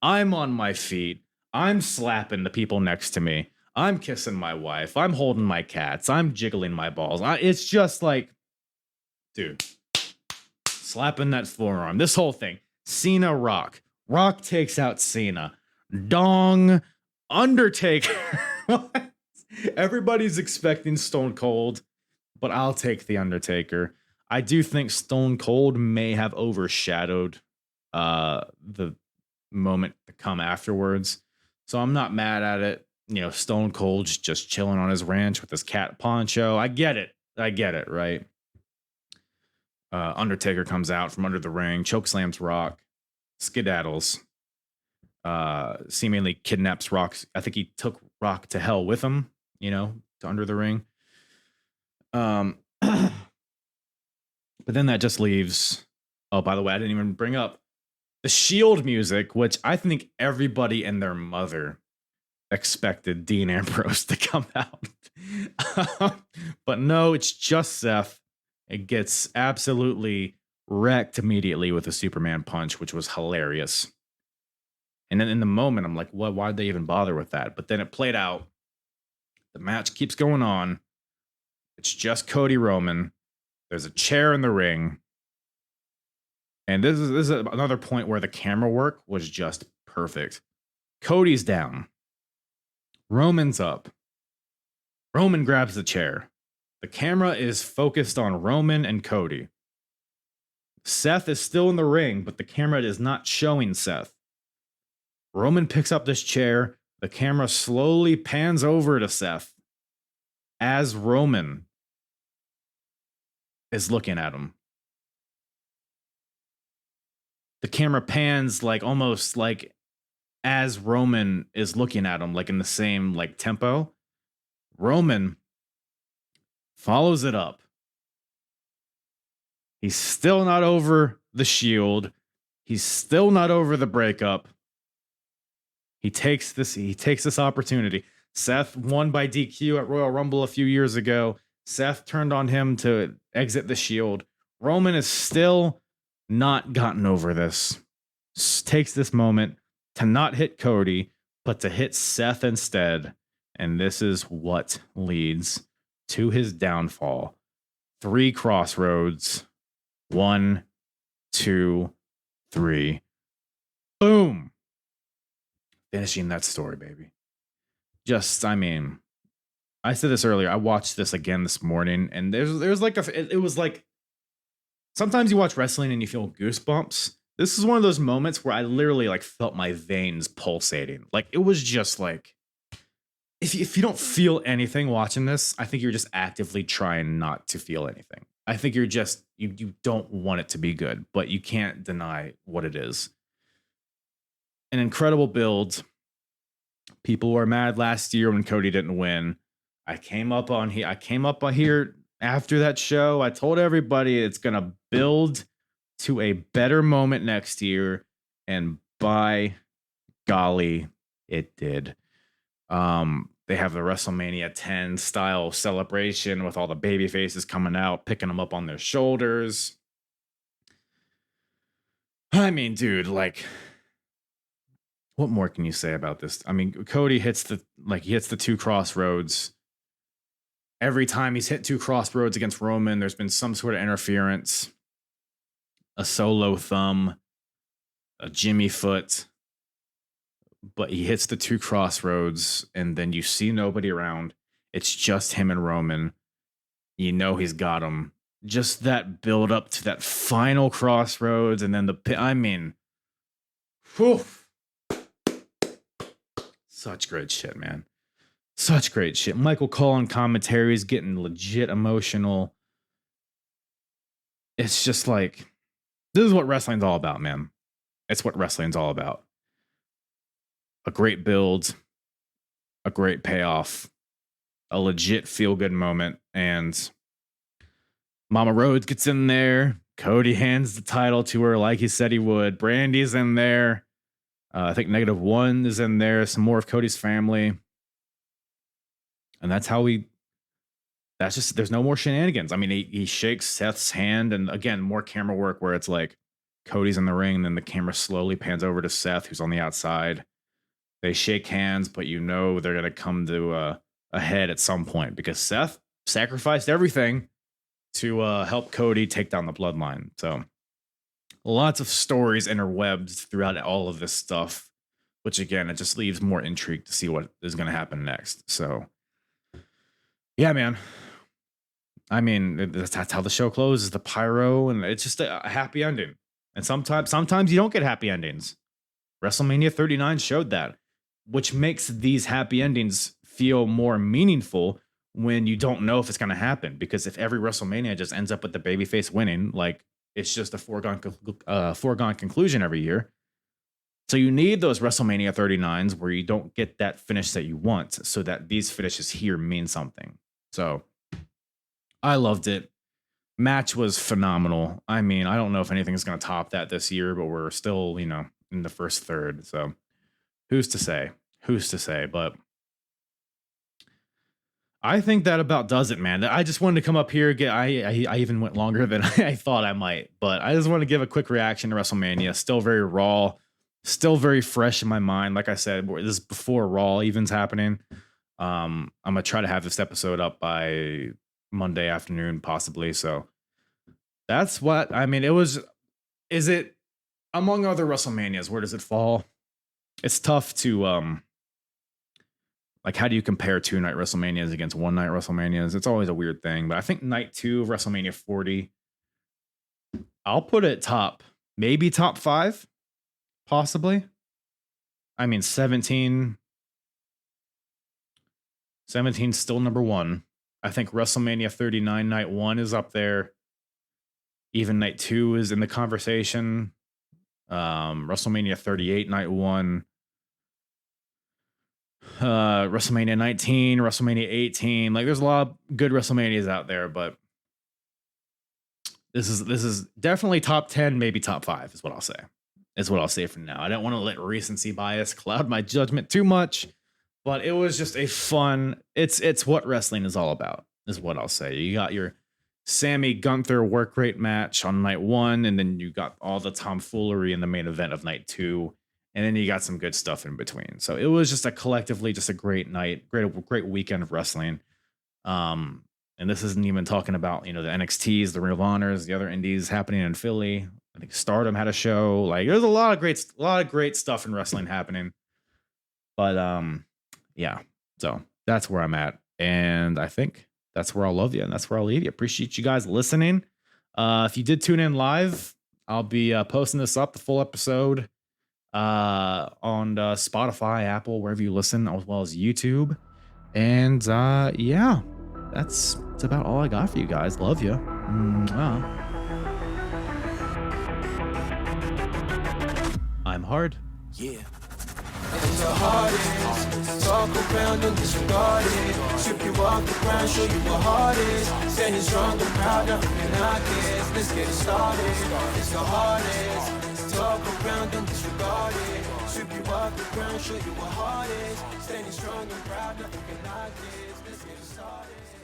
I'm on my feet. I'm slapping the people next to me. I'm kissing my wife. I'm holding my cats. I'm jiggling my balls. It's just like, dude, slapping that forearm. This whole thing. Cena, Rock. Rock takes out Cena. Dong. Undertaker. What? Everybody's expecting Stone Cold, but I'll take the Undertaker. I do think Stone Cold may have overshadowed the moment to come afterwards. So I'm not mad at it. You know, Stone Cold's just chilling on his ranch with his cat poncho. I get it, right? Undertaker comes out from under the ring, chokeslams Rock, skedaddles. Seemingly kidnaps Rock. I think he took Rock to hell with him, you know, to under the ring. But then that just leaves. Oh, by the way, I didn't even bring up the Shield music, which I think everybody and their mother expected Dean Ambrose to come out. But no, it's just Seth. It gets absolutely wrecked immediately with a Superman punch, which was hilarious. And then in the moment, I'm like, what? Why'd they even bother with that? But then it played out. The match keeps going on. It's just Cody Roman. There's a chair in the ring. And this is another point where the camera work was just perfect. Cody's down. Roman's up. Roman grabs the chair. The camera is focused on Roman and Cody. Seth is still in the ring, but the camera is not showing Seth. Roman picks up this chair. The camera slowly pans over to Seth as Roman is looking at him. The camera pans like almost like as Roman is looking at him, like in the same like tempo. Roman follows it up. He's still not over the Shield. He's still not over the breakup. He takes this opportunity. Seth won by DQ at Royal Rumble a few years ago. Seth turned on him to exit the Shield. Roman is still not gotten over this. Takes this moment to not hit Cody, but to hit Seth instead. And this is what leads to his downfall. 3 crossroads. 1, 2, 3. Boom. Finishing that story, baby. Just, I mean, I said this earlier. I watched this again this morning, and there's like it was like sometimes you watch wrestling and you feel goosebumps. This is one of those moments where I literally like felt my veins pulsating. Like it was just like if you don't feel anything watching this, I think you're just actively trying not to feel anything. I think you're just you don't want it to be good, but you can't deny what it is. An incredible build. People were mad last year when Cody didn't win. I came up here after that show. I told everybody it's gonna build to a better moment next year, and by golly, it did. They have the WrestleMania 10 style celebration with all the baby faces coming out, picking them up on their shoulders. I mean, dude, like, what more can you say about this? I mean, Cody hits the 2 crossroads. Every time he's hit 2 crossroads against Roman, there's been some sort of interference. A solo thumb, a Jimmy foot. But he hits the 2 crossroads, and then you see nobody around. It's just him and Roman. You know he's got him. Just that build up to that final crossroads, and then I mean, whew, Such great shit, man. Such great shit. Michael Cole on commentary is getting legit emotional. It's just like, this is what wrestling's all about, man. It's what wrestling's all about. A great build, a great payoff, a legit feel-good moment, and Mama Rhodes gets in there. Cody hands the title to her like he said he would. Brandy's in there. I think -1 is in there. Some more of Cody's family. And that's how that's just, there's no more shenanigans. I mean, he shakes Seth's hand, and again, more camera work where it's like Cody's in the ring, and then the camera slowly pans over to Seth, who's on the outside. They shake hands, but you know they're going to come to a head at some point because Seth sacrificed everything to help Cody take down the bloodline. So lots of stories interwebbed throughout all of this stuff, which again, it just leaves more intrigue to see what is going to happen next. So yeah, man. I mean, that's how the show closes, the pyro, and it's just a happy ending. And sometimes you don't get happy endings. WrestleMania 39 showed that, which makes these happy endings feel more meaningful when you don't know if it's going to happen. Because if every WrestleMania just ends up with the babyface winning, like it's just a foregone conclusion every year. So you need those WrestleMania 39s where you don't get that finish that you want, so that these finishes here mean something. So I loved it. Match was phenomenal. I mean, I don't know if anything's going to top that this year, but we're still, in the first third. So who's to say? But I think that about does it, man. I just wanted to come up here. I even went longer than I thought I might, but I just want to give a quick reaction to WrestleMania. Still very raw, still very fresh in my mind. Like I said, this is before Raw even's happening. I'm gonna try to have this episode up by Monday afternoon, possibly. So that's what I mean. Is it among other WrestleManias? Where does it fall? It's tough to like, how do you compare 2-night WrestleManias against 1-night WrestleManias? It's always a weird thing, but I think night 2 of WrestleMania 40, I'll put it maybe top 5, possibly. I mean, 17 still number 1. I think WrestleMania 39 night 1 is up there. Even night 2 is in the conversation. WrestleMania 38 night 1. WrestleMania 19, WrestleMania 18. Like, there's a lot of good WrestleManias out there, but this is definitely top 10, maybe top 5 is what I'll say. Is what I'll say for now. I don't want to let recency bias cloud my judgment too much, but it was just a fun. It's what wrestling is all about, is what I'll say. You got your Sammy Gunther work rate match on night 1, and then you got all the tomfoolery in the main event of night 2. And then you got some good stuff in between. So it was just collectively a great night, great weekend of wrestling. And this isn't even talking about, the NXTs, the Ring of Honors, the other indies happening in Philly. I think Stardom had a show. Like, there's a lot of great stuff in wrestling happening. But yeah, so that's where I'm at. And I think that's where I'll love you, and that's where I'll leave you. Appreciate you guys listening. If you did tune in live, I'll be posting this up, the full episode, on Spotify, Apple, wherever you listen, as well as YouTube. And yeah, that's about all I got for you guys. Love you. I'm hard. Yeah. It's the hardest. Talk around and disregard it. Strip you off the ground, show you what heart is. Standing strong and proud, nothing can knock it. Let's get it started. It's the hardest. Talk around and disregard it. Strip you off the ground, show you what heart is. Standing strong and proud, nothing can knock it. Let's get it started.